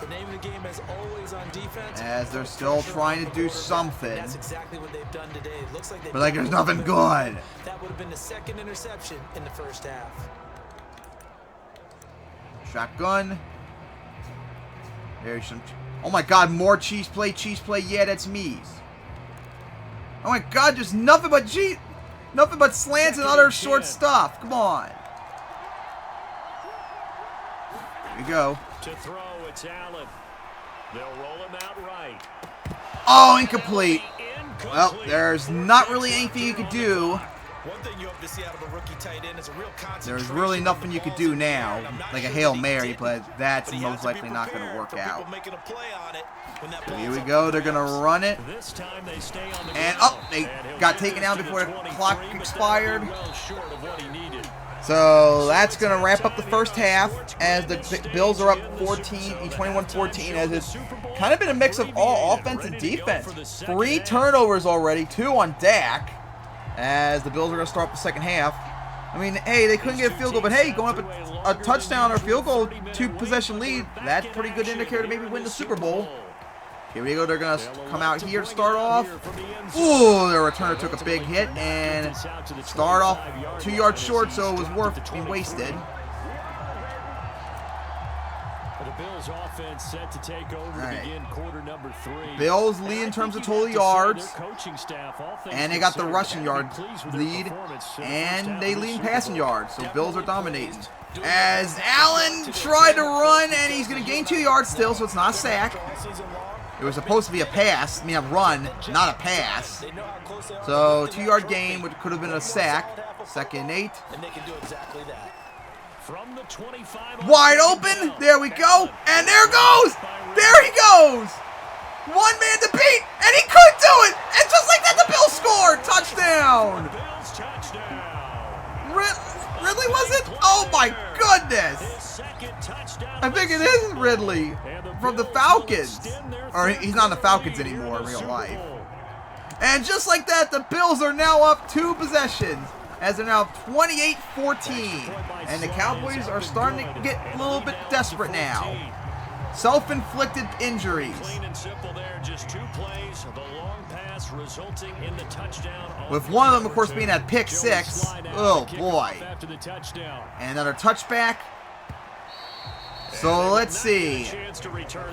The name of the game is always on defense. As they're still trying to do something. That's exactly what they've done today. It looks like but like there's nothing good. That would have been the 2nd interception in the 1st half. Shotgun. There's some. Oh my God! More cheese play. Yeah, that's me. Oh my God! Just nothing but nothing but slants and other short stuff. Come on. Here we go. To throw, it's Allen. They'll roll him out right. Oh, incomplete. Well, there's not really anything you could do. One thing you hope to see out of a rookie tight end is a real concentration. There's really nothing you could do now, like a Hail Mary, but that's most likely not going to work out. Here we go. They're going to run it. And they got taken out before the clock expired. So that's going to wrap up the 1st half as the Bills are up 21-14, as it's kind of been a mix of all offense and defense. 3 turnovers already, 2 on Dak, as the Bills are going to start the 2nd half. I mean, hey, they couldn't get a field goal, but hey, going up a touchdown or field goal, 2-possession lead, that's a pretty good indicator to maybe win the Super Bowl. Here we go. They're going to come out here to start off. Ooh, their returner took a big hit and start off 2 yards short, so it was worth being wasted. The Bills offense set to take over to begin quarter number 3. Bills lead in terms of total yards, and they got the considered, rushing yard lead, and they lead in passing yards. So Bills are dominating. As Allen tried to run, and he's going to gain 2 yards still, so it's not a sack. It was supposed to be a pass, I mean a run, not a pass. So 2-yard gain, which could have been a sack. 2nd and 8. And they can do exactly that. From the 25 Wide open. There we go. And there goes. There he goes. 1 man to beat, and he could do it. And just like that, the Bills scored. Touchdown. Ridley, was it? Oh my goodness. I think it is Ridley from the Falcons. Or he's not in the Falcons anymore in real life. And just like that, the Bills are now up 2 possessions, as they're now 28-14. And the Cowboys are starting to get a little bit desperate now. Self-inflicted injuries. Clean and simple there, just 2 plays, the long pass resulting in the touchdown. With one of them, of course, being that pick 6. Oh boy. And another touchback. So let's see.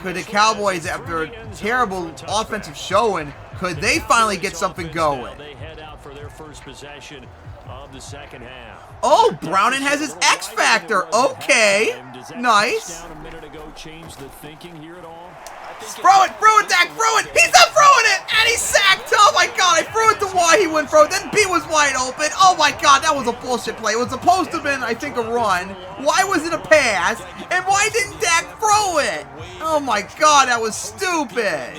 Could the Cowboys, after a terrible offensive showing, could they finally get something going? They head out for their first possession of the second half. Oh, Browning has his X Factor. Okay. Nice. Throw it, Dak, throw it. He's not throwing it, and he's sacked. Oh my God, I threw it to Y, he wouldn't throw it. Then B was wide open. Oh my God, that was a bullshit play. It was supposed to have been, I think, a run. Why was it a pass? And why didn't Dak throw it? Oh my God, that was stupid.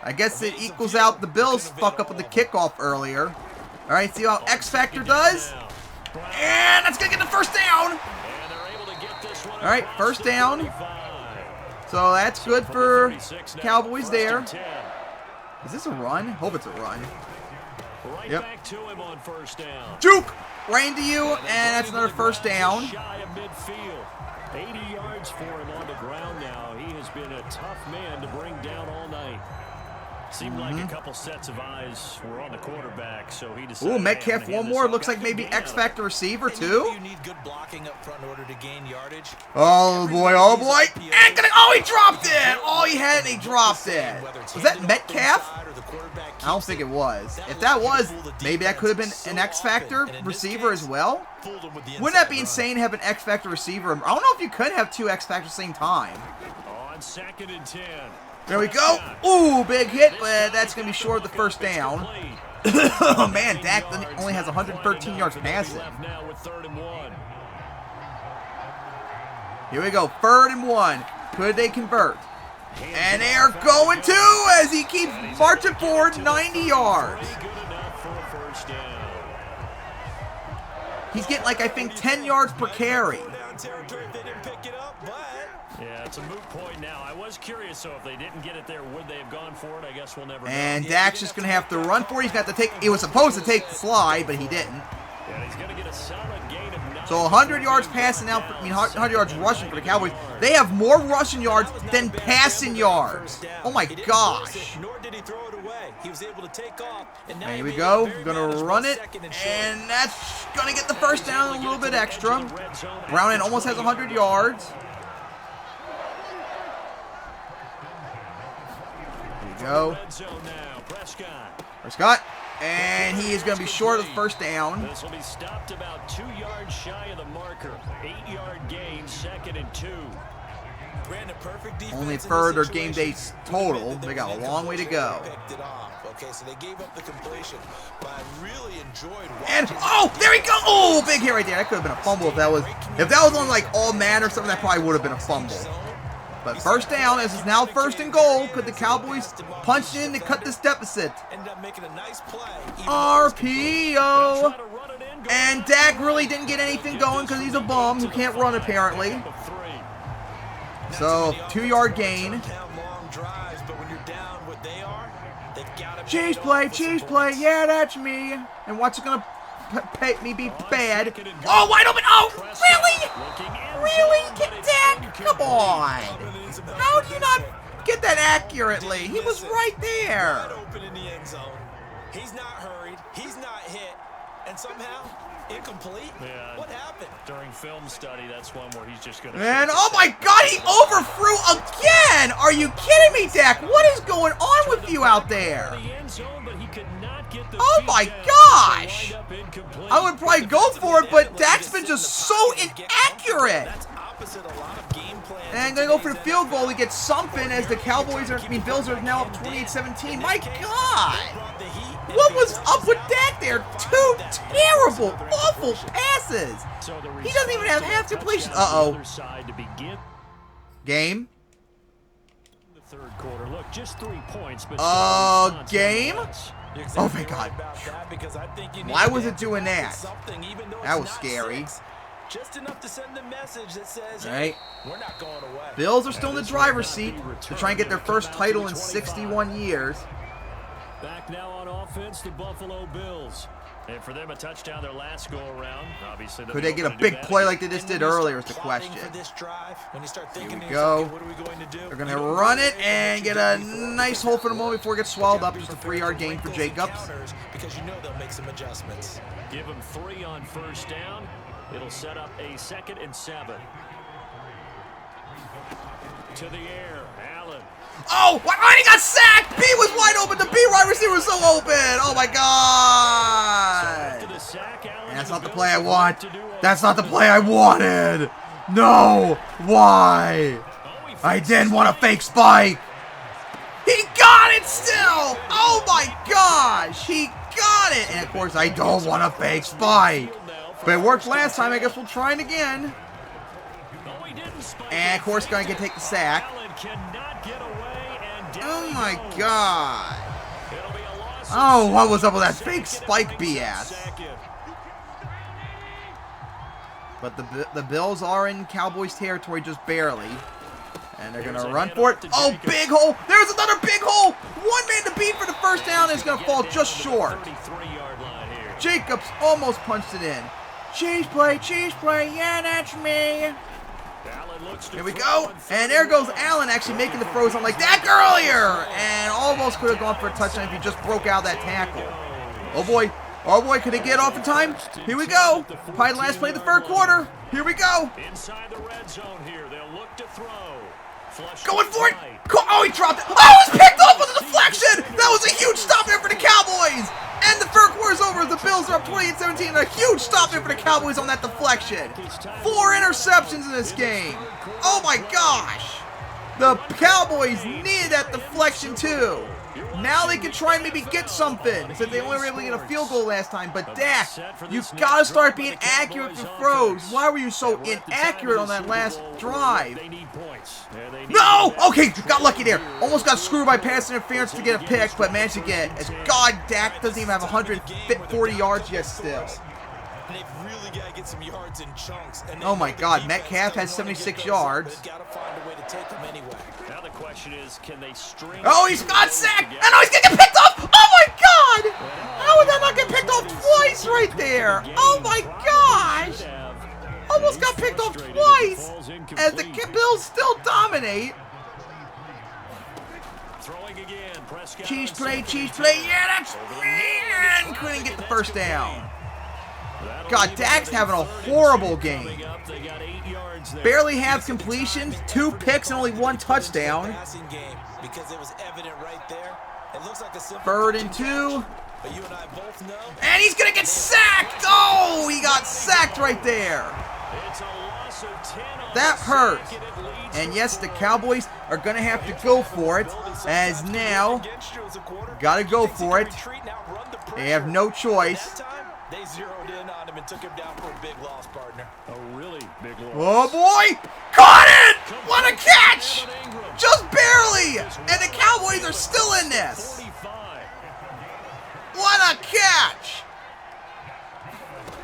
I guess it equals out the Bills' fuck up with the kickoff earlier. All right, see how X Factor does? And that's going to get the first down. All right, first down. So that's good for Cowboys there. Is this a run? Hope it's a run. Yep. Juke! Right into you, and that's another first down. 80 yards for him on the ground now. He has been a tough man to bring down all night. Seemed like a couple sets of eyes were on the quarterback, so he decided. Ooh, Metcalf one more. Looks like maybe X Factor receiver too. You need good blocking up front in order to gain yardage. Oh boy, oh boy. And oh, he dropped it. Oh, he had it, and he dropped it. Was that Metcalf? I don't think it was. If that was, maybe that could have been an X Factor receiver as well. Wouldn't that be insane to have an X Factor receiver? I don't know if you could have 2 X Factors at the same time. On 2nd and 10. There we go. Ooh, big hit, but that's going to be short of the first down. Oh, man, Dak only has 113 yards passing. Here we go, 3rd and 1. Could they convert? And they are going to, as he keeps marching forward 90 yards. He's getting, like, I think 10 yards per carry. Yeah, it's a moot point now. I was curious, so if they didn't get it there, would they have gone for it? I guess we'll never know. And Dak's just going to have to run for it. He's got to take. He was supposed to take the slide, but he didn't. Yeah, he's going to get a solid gain of 9. So 100 yards passing now. 100 yards rushing for the Cowboys. They have more rushing yards than passing yards. Oh my gosh. Nor did he throw it away. He was able to take off. And here we go. Going to run it, and that's going to get the first down, a little bit extra. Browning almost has 100 yards. Go. Prescott, and he is going to be short of the first down. This will be stopped about 2 yards shy of the marker. 8-yard gain, 2nd and 2. Only 3rd or game day total. They got a long way to go. Okay, so they gave up the completion, but I really enjoyed. And oh, there we go! Oh, big hit right there. That could have been a fumble if that was on like All Madden or something. That probably would have been a fumble. But first down, as it's now 1st and goal. Could the Cowboys punch in to cut this deficit? RPO. And Dak really didn't get anything going because he's a bum who can't run apparently. So 2-yard gain. Cheese play. Yeah, that's me. And what's it gonna make me be bad? Oh, wide open. Oh, really, Dak? Come on. How do you not get that accurately? He was right there. Open in the end zone. He's not hurried. He's not hit. And somehow Incomplete? Yeah. What happened? During film study, that's one where he's just going to... And oh my God, he overthrew again! Are you kidding me, Dak? What is going on with you out there? Oh my gosh! I would probably go for it, but Dak's been just so inaccurate. And gonna go for the field goal to get something as the Bills are now up 28-17. My God! What was up with Dak there? Two terrible, awful passes. He doesn't even have half completion. Uh-oh. Game? Game? Oh, thank God. Why was it doing that? That was scary. Just enough to send the message that says, hey, we're not going away. Bills are still in the driver's seat to try and get their first title in 61 years. Back now on offense, the Buffalo Bills. And for them, a touchdown their last go around. Obviously, could they get a big play like they just did earlier is the question. Here we go. They're going to run it and get a nice hole for the moment before it gets swallowed up. Just a 3-yard gain for Jacobs. Because you know they'll make some adjustments. Give them 3 on first down. It'll set up a 2nd and 7. To the air, Allen. Oh, he got sacked! B was wide open. The B wide receiver was so open. Oh my God! And that's not the play I want. That's not the play I wanted. No, why? I didn't want a fake spike. He got it still. Oh my gosh, he got it. And of course, I don't want a fake spike. But it worked last time. I guess we'll try it again. And of course, going to take the sack. Oh my God. Oh, what was up with that fake spike BS? But the Bills are in Cowboys territory just barely. And they're going to run for it. Oh, big hole. There's another big hole. One man to beat for the first down is going to fall just short. Jacobs almost punched it in. Cheese play, yeah, that's me. Here we go. And there goes Allen actually making the throws on like that earlier. And almost could have gone for a touchdown if he just broke out that tackle. Oh boy. Oh boy, could he get off in time? Here we go. Probably the last play of the third quarter. Here we go. Inside the red zone here. They'll look to throw. Going for it. Oh, he dropped it. Oh, it was picked up with a deflection. That was a huge stop there for the Cowboys. And the third quarter's over. The Bills are up 28-17. A huge stop there for the Cowboys on that deflection. 4 interceptions in this game. Oh my gosh. The Cowboys needed that deflection too. Now they can try and maybe get something. Since they only were able to get a field goal last time. But Dak, you've got to start being accurate for throws. Why were you so inaccurate on that last drive? No! Okay, got lucky there. Almost got screwed by pass interference to get a pick, but managed to get it. As God, Dak doesn't even have 140 yards yet still. They've really got to get some yards in chunks. Oh my God, Metcalf has 76 yards. They've got to find a way to take them anyway. Now the question is, can they string? Oh, he's got sacked, and now he's gonna get picked off. Oh my God! How would that not get picked off twice right there? Oh my gosh! Almost got picked off twice, as the Bills still dominate. Cheese play, yeah, that's man! Couldn't get the first down. God, Dak's having a horrible game. Barely have completions, 2 picks and only 1 touchdown. 3rd and 2. And he's gonna get sacked! Oh, he got sacked right there. That hurt. And yes, the Cowboys are gonna have to go for it, as now, gotta go for it. They have no choice. They zeroed in on him and took him down for a big loss, partner. A really big loss. Oh boy! Caught it! What a catch! Just barely! And the Cowboys are still in this. What a catch!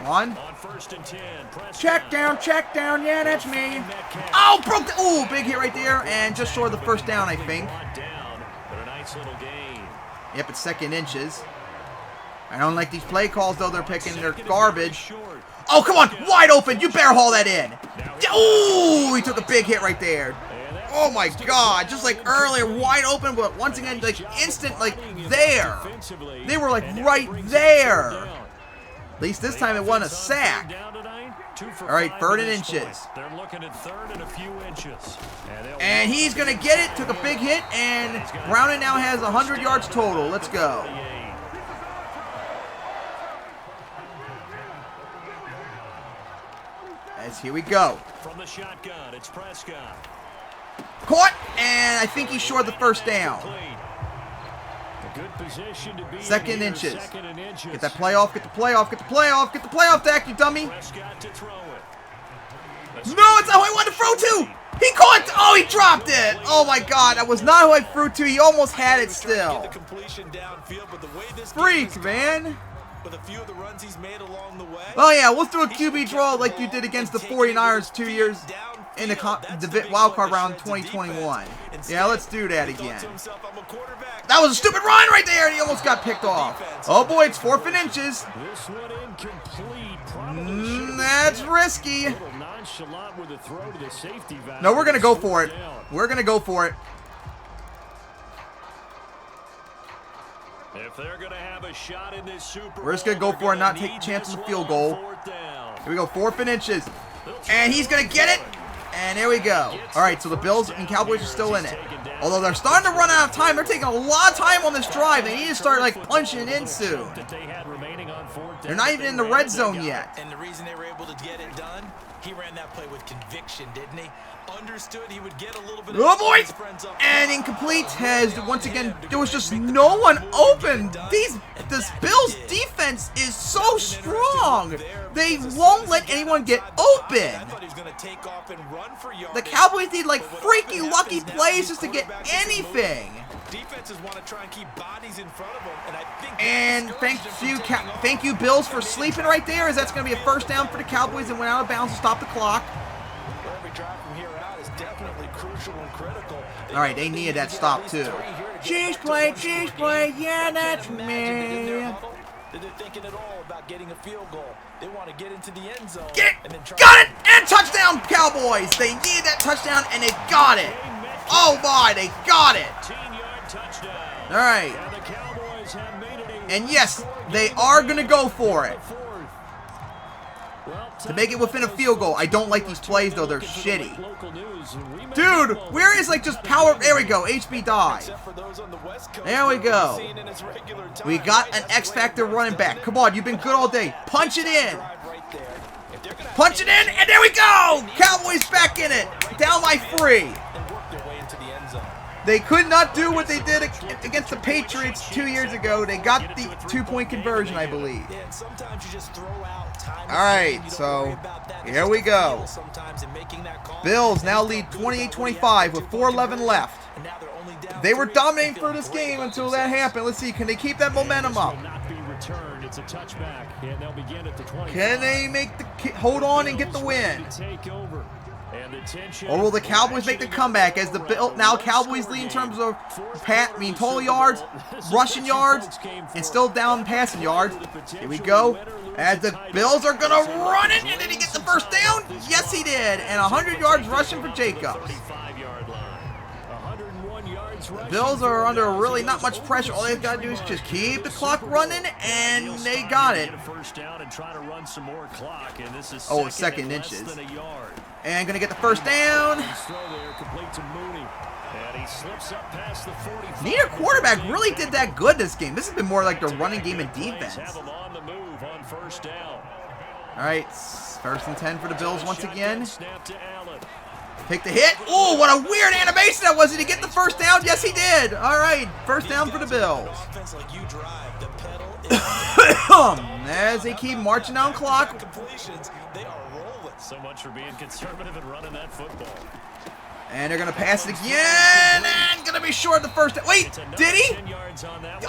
On first and 10. Check down, yeah, that's me. Oh, broke the. Oh, big hit right there, and just short of the first down, I think. Yep, it's 2nd inches. I don't like these play calls, though. They're picking. They're garbage. Oh, come on. Wide open. You better haul that in. Oh, he took a big hit right there. Oh, my God. Just like earlier, wide open, but once again, like instant, like there. They were like right there. At least this time it wasn't a sack. All right, 3rd and inches. They're looking at 3rd and a few inches. And he's going to get it. Took a big hit. And Browning now has 100 yards total. Let's go. As here we go. From the shotgun, it's Prescott. Caught. And I think he shored the first down. Good position to be 2nd in here, inches. 2nd and inches. Get that play off. Get the play off. Get the play off. Get the play off, Dak, you dummy. Prescott to throw it. No, it's not who I wanted to throw to. He caught. Oh, he dropped it. Oh, my God. That was not who I threw to. He almost had it still. Freak, man. With a few of the runs he's made along the way. Oh, yeah. Let's do a QB draw like you did against the 49ers 2 years in the wild card round 2021. Yeah, let's do that again. That was a stupid run right there, and he almost got picked off. Oh, boy, it's 4th and inches. This one incomplete. That's risky. Nonchalant with a throw to the safety valve. No, we're going to go for it. We're going to go for it. If they're going to have a shot in this Super Bowl, We're just going to go for it, not take a chance on the field goal. Here we go, 4th and inches. And he's going to get it. And there we go. All right, so the Bills and Cowboys are still in it. Although they're starting to run out of time. They're taking a lot of time on this drive. They need to start, like, punching in soon. They're not even in the red zone yet. And the reason they were able to get it done, he ran that play with conviction, didn't he? Understood he would get a little bit of... Oh, boy! And incomplete has, once again, there was just no one open. This Bills defense is so strong. They won't let anyone get open. The Cowboys need, like, freaky lucky plays just to get anything. Defenses want to try and keep bodies in front of them, and I think... And thank you, Bills, for sleeping right there, as that's going to be a 1st down for the Cowboys and went out of bounds to stop the clock. Every drive from here out is definitely crucial and critical. All right, they needed that stop, too. Cheese play, yeah, that's me. They're thinking at all about getting a field goal. They want to get into the end zone. Get it! Got it! And touchdown, Cowboys! They needed that touchdown, and they got it. Oh, my, they got it. All right. And, yes, they are going to go for it. To make it within a field goal. I don't like these plays, though. They're shitty. Dude, where is, like, just power? There we go. HB dive. There we go. We got an X-Factor running back. Come on, you've been good all day. Punch it in. Punch it in, and there we go. Cowboys back in it. Down by 3. They could not do what they did against the Patriots 2 years ago. They got the 2-point conversion, I believe. All right, so here we go. Bills now lead 28-25 with 4:11 left. They were dominating for this game until that happened. Let's see, can they keep that momentum up? Can they make the hold on and get the win? Or will the Cowboys make the comeback as the now Cowboys lead in terms of total yards, rushing yards, and still down passing yards? Here we go. As the Bills are going to run it, and did he get the 1st down? Yes, he did. And 100 yards rushing for Jacobs. The Bills are under really not much pressure. All they've got to do is just keep the clock running, and they got it. Oh, 2nd inches. And going to get the 1st down. Neither quarterback really did that good this game. This has been more like the running game and defense. All right, 1st and 10 for the Bills once again. Take the hit. Oh, what a weird animation that was. Did he get the 1st down? Yes, he did. All right, 1st down for the Bills. As they keep marching down clock. So much for being conservative and running that football. And they're going to pass it again. And going to be short the 1st. Wait, did he?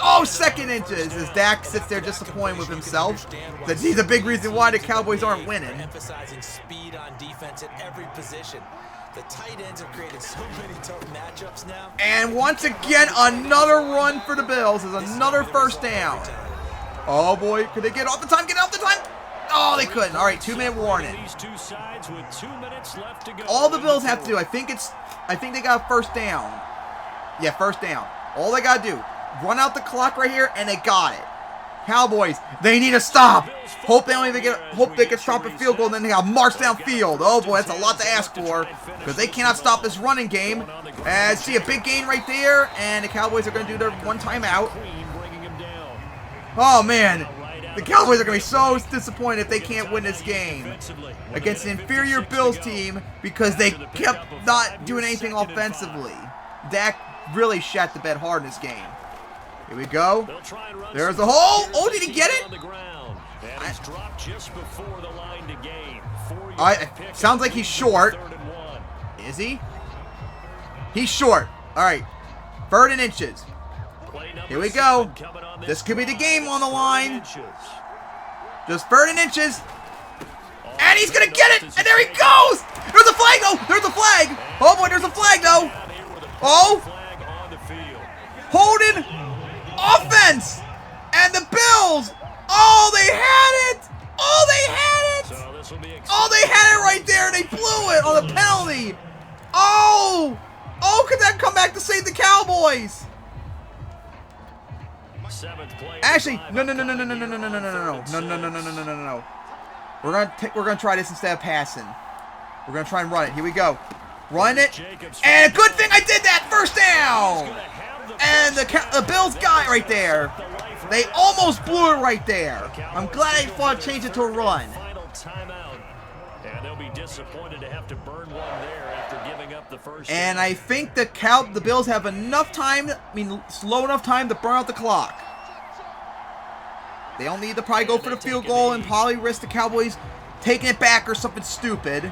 Oh, 2nd inches as Dak sits there disappointed with himself. He's a big reason why the Cowboys aren't winning. Emphasizing speed on defense at every position. The tight ends have created so many tough matchups now. And once again, another run for the Bills is another 1st down. Oh, boy. Could they get off the time? Get off the time? Oh, they couldn't. All right, 2-minute warning. All the Bills have to do, I think they got a 1st down. Yeah, 1st down. All they got to do, run out the clock right here, and they got it. Cowboys, they need to stop. Hope they don't even hope they can stop a field goal, and then they got march downfield. Oh boy, that's a lot to ask for, because they cannot stop this running game. As see a big gain right there, and the Cowboys are going to do their one timeout. Oh man, the Cowboys are going to be so disappointed if they can't win this game against an inferior Bills team because they kept not doing anything offensively. Dak really shat the bed hard in this game. Here we go. There's the hole. Oh, did he get it? Sounds like he's short. Is he? He's short. All right. 3rd and inches. Here we go. This could be the game on the line. Just 3rd and inches. And he's going to get it. And there he goes. There's a flag, though. There's a flag. Oh, boy, there's a flag, though. Oh. Holding offense. And the Bills. Oh, they had it. Oh, they had it. Oh, they had it right there. They blew it on the penalty. Oh. Oh, could that come back to save the Cowboys? Actually, no. We're gonna try this instead of passing. We're gonna try and run it. Here we go. Run it. And a good thing I did that. 1st down. And the Bills got it right there. They almost blew it right there. I'm glad I thought to change it to a run. And they'll be disappointed to have to burn one there after giving up the first. And I think the Bills have enough time, slow enough time to burn out the clock. They don't need to probably go for the field goal and probably risk the Cowboys taking it back or something stupid.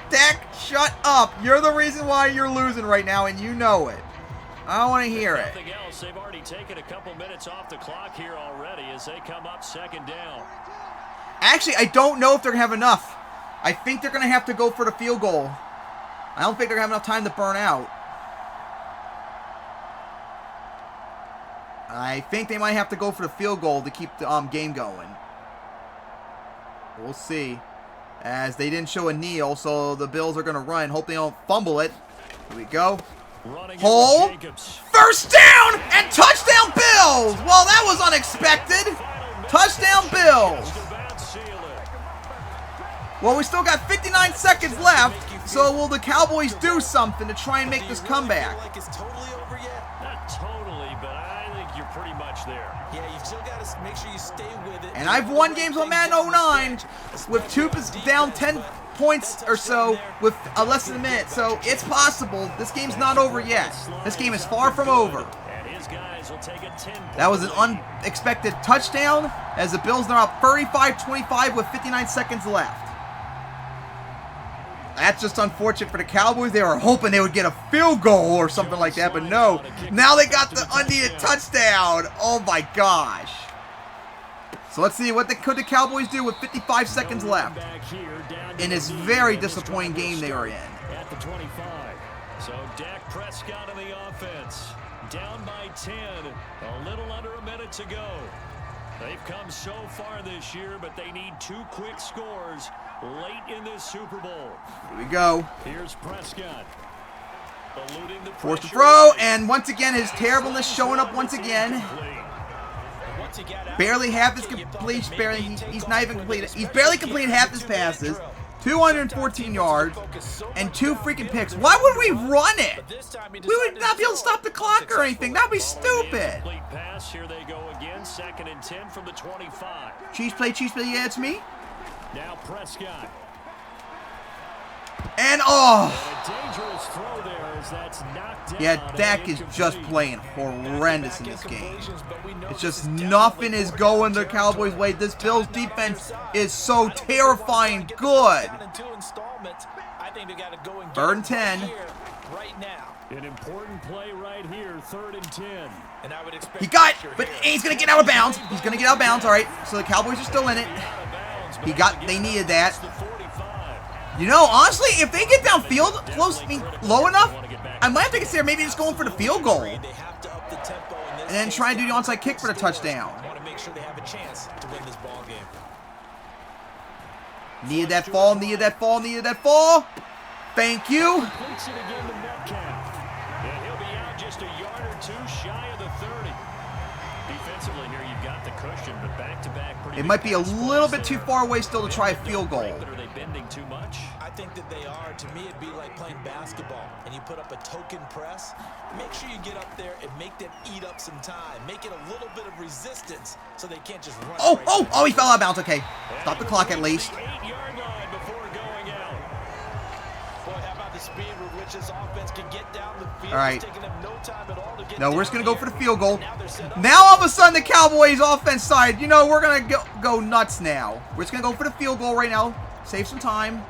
Dak, shut up. You're the reason why you're losing right now, and you know it. I don't want to hear it. Nothing else. They've already taken a couple minutes off the clock here already as they come up 2nd down. Actually, I don't know if they're going to have enough. I think they're going to have to go for the field goal. I don't think they're going to have enough time to burn out. I think they might have to go for the field goal to keep the game going. We'll see. As they didn't show a kneel, so the Bills are going to run. Hope they don't fumble it. Here we go. Hole. 1st down and touchdown Bills. Well, that was unexpected. Touchdown Bills. Well, we still got 59 seconds left, so will the Cowboys do something to try and make this comeback? Not totally, but I think you're pretty much there. Yeah, you've still got to make sure you stay with it. And I've won games on Madden 09 with 2 down 10 points or so with less than a minute, so it's possible. This game's not over yet. This game is far from over. That was an unexpected touchdown as the Bills are up 35-25 with 59 seconds left. That's just unfortunate for the Cowboys. They were hoping they would get a field goal or something like that, but no. Now they got the unneeded touchdown. Oh my gosh. So let's see, what could the Cowboys do with 55 seconds left in this very disappointing game they were in? At the 25. So Dak Prescott in the offense. Down by 10. A little under a minute to go. They've come so far this year, but they need 2 quick scores late in this Super Bowl. Here we go. Here's Prescott. Forced to throw, and once again, his terribleness showing up once again. Barely half his completion. He's not even completed. He's barely completed half his passes. 214 yards and 2 freaking picks. Why would we run it? We would not be able to stop the clock or anything. That'd be stupid. Here they go again. 2nd and 10 from the 25. Chiefs play, yeah, it's me. Now Prescott. And oh. A dangerous throw there as that's knocked down. Yeah, Dak is just playing horrendous in this game. It's just nothing is going the Cowboys' way. This Bills defense is so terrifying good. 3rd and 10. An important play right here, 3rd and 10. And I would expect he got, but he's going to get out of bounds. He's going to get out of bounds, all right. So the Cowboys are still in it. They needed that. You know, honestly, if they get downfield low enough, I might have to consider maybe just going for the field goal. And then try and do the onside kick for the touchdown. Needed that fall, needed that fall, needed that fall. Thank you. Defensively here, you've got the cushion, but back-to-back pretty It might be a little bit too far away still to try a field goal. Are they bending too much? I think that they are. To me, it'd be like playing basketball, and you put up a token press. Make sure you get up there and make them eat up some time. Make it a little bit of resistance so they can't just run. Oh, he fell out of bounds. Okay. Stop the clock at least. The 8-yard line before going out. Boy, how about the speed with which this offense can get down the field? All right. It's taking them no time at all to get No, we're just going to go down for the here. field goal. Now they're set up. Now all of a sudden the Cowboys offense side, you know, we're going to go nuts now. We're just going to go for the field goal right now. Save some time.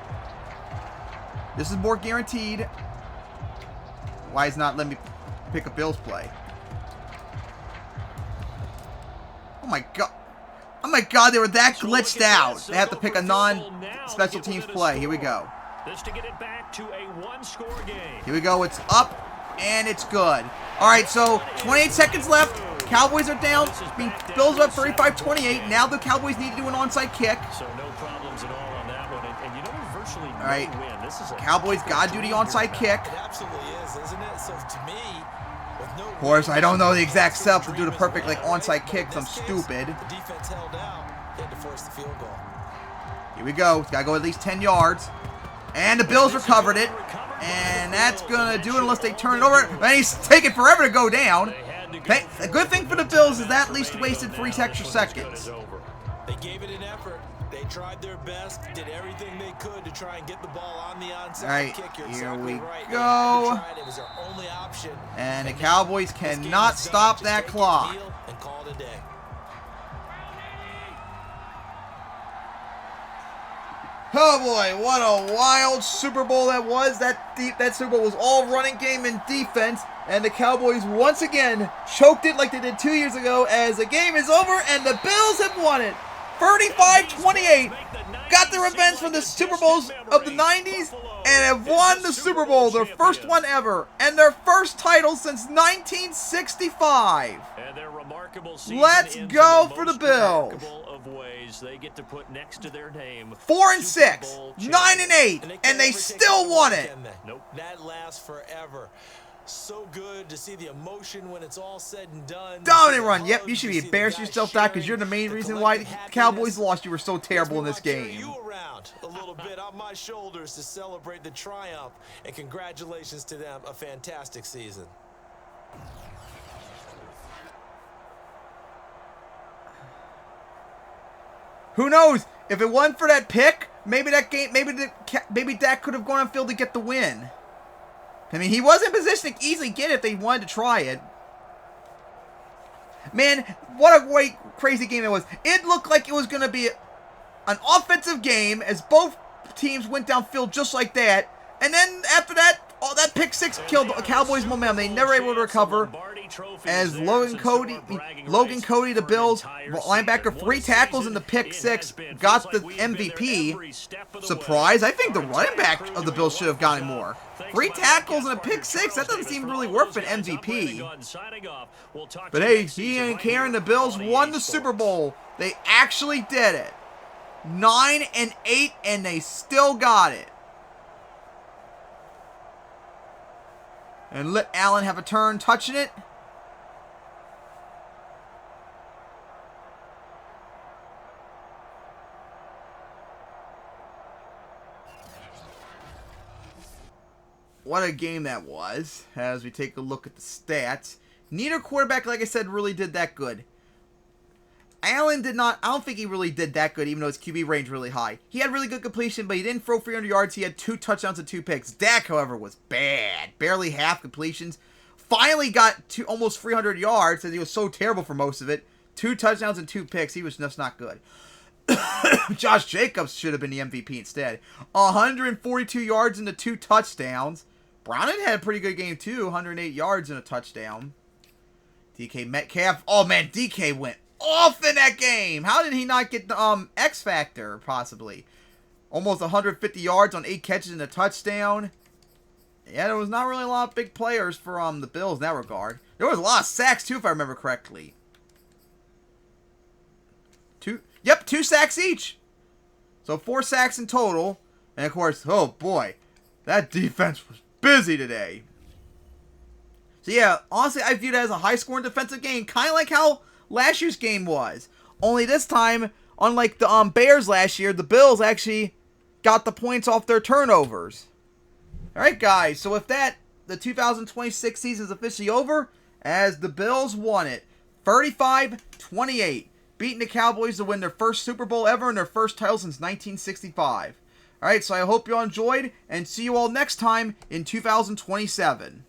This is more guaranteed. Why is not letting me pick a Bills play? Oh my god. Oh my god, they were that glitched out. They have to pick a non-special teams play. Here we go. This to get it back to a one-score game. Here we go. It's up, and it's good. All right, so 28 seconds left. Cowboys are down. Bills are up 35-28. Now the Cowboys need to do an onside kick. So no problems at all on that one. And you know, virtually no All right. win. This is a Cowboys got to do the onside kick. It absolutely is, isn't it? So to me, with no Of course, I don't know the exact setup to do the perfect like onside kick, 'cause I'm stupid. The defense held out. They had to force the field goal. Here we go. It's got to go at least 10 yards. And the Bills recovered it. And that's going to do it unless they turn it over. And he's taking forever to go down. A good thing for the Bills is that at least wasted 3 extra seconds. They gave it an effort. They tried their best, did everything they could to try and get the ball on the onside All right, kick. You're here exactly we right. go. It was their only option. And the Cowboys cannot stop that clock. And call it a day. Oh boy, what a wild Super Bowl that was. That Super Bowl was all running game and defense. And the Cowboys once again choked it like they did 2 years ago as the game is over and the Bills have won it. 35-28. Got the revenge from the Super Bowls of the 90s and have won the Super Bowl, their first one ever, and their first title since 1965. Let's go for the Bills. 4-6, 9-8, and they still won it. That lasts forever. So good to see the emotion when it's all said and done. Dominant run. Yep, you should be embarrassing yourself, Doc, because you're the main reason why the Cowboys lost. You were so terrible in this game. You around a little bit on my shoulders to celebrate the triumph, and congratulations to them. A fantastic season. Who knows? If it wasn't for that pick, maybe that game, maybe Dak could have gone on field to get the win. I mean, he was in position to easily get it if they wanted to try it. Man, what a great, crazy game it was. It looked like it was going to be an offensive game as both teams went downfield just like that. And then after that, that pick six killed the Cowboys' momentum. They never able to recover. As Logan Cody, the Bills linebacker, 3 tackles in the pick six, got the MVP. Surprise! I think the running back of the Bills should have gotten more. 3 tackles and a pick six, that doesn't seem really worth an MVP. But hey, he ain't caring. The Bills won the Super Bowl. They actually did it. 9-8, and they still got it. And let Allen have a turn touching it. What a game that was, as we take a look at the stats. Neither quarterback, like I said, really did that good. Allen did not, I don't think he really did that good, even though his QB range really high. He had really good completion, but he didn't throw 300 yards. He had 2 touchdowns and 2 picks. Dak, however, was bad. Barely half completions. Finally got to almost 300 yards, as he was so terrible for most of it. 2 touchdowns and 2 picks. He was just not good. Josh Jacobs should have been the MVP instead. 142 yards and 2 touchdowns. Browning had a pretty good game too. 108 yards and a touchdown. DK Metcalf. Oh man, DK went off in that game. How did he not get the X Factor, possibly? Almost 150 yards on 8 catches and a touchdown. Yeah, there was not really a lot of big players for the Bills in that regard. There was a lot of sacks too, if I remember correctly. 2 sacks each. So 4 sacks in total. And of course, oh boy, that defense was busy today. So yeah, honestly, I view that as a high-scoring defensive game. Kind of like how last year's game was. Only this time, unlike the Bears last year, the Bills actually got the points off their turnovers. Alright guys, so with that, the 2026 season is officially over as the Bills won it 35-28, beating the Cowboys to win their first Super Bowl ever and their first title since 1965. Alright, so I hope you all enjoyed, and see you all next time in 2027.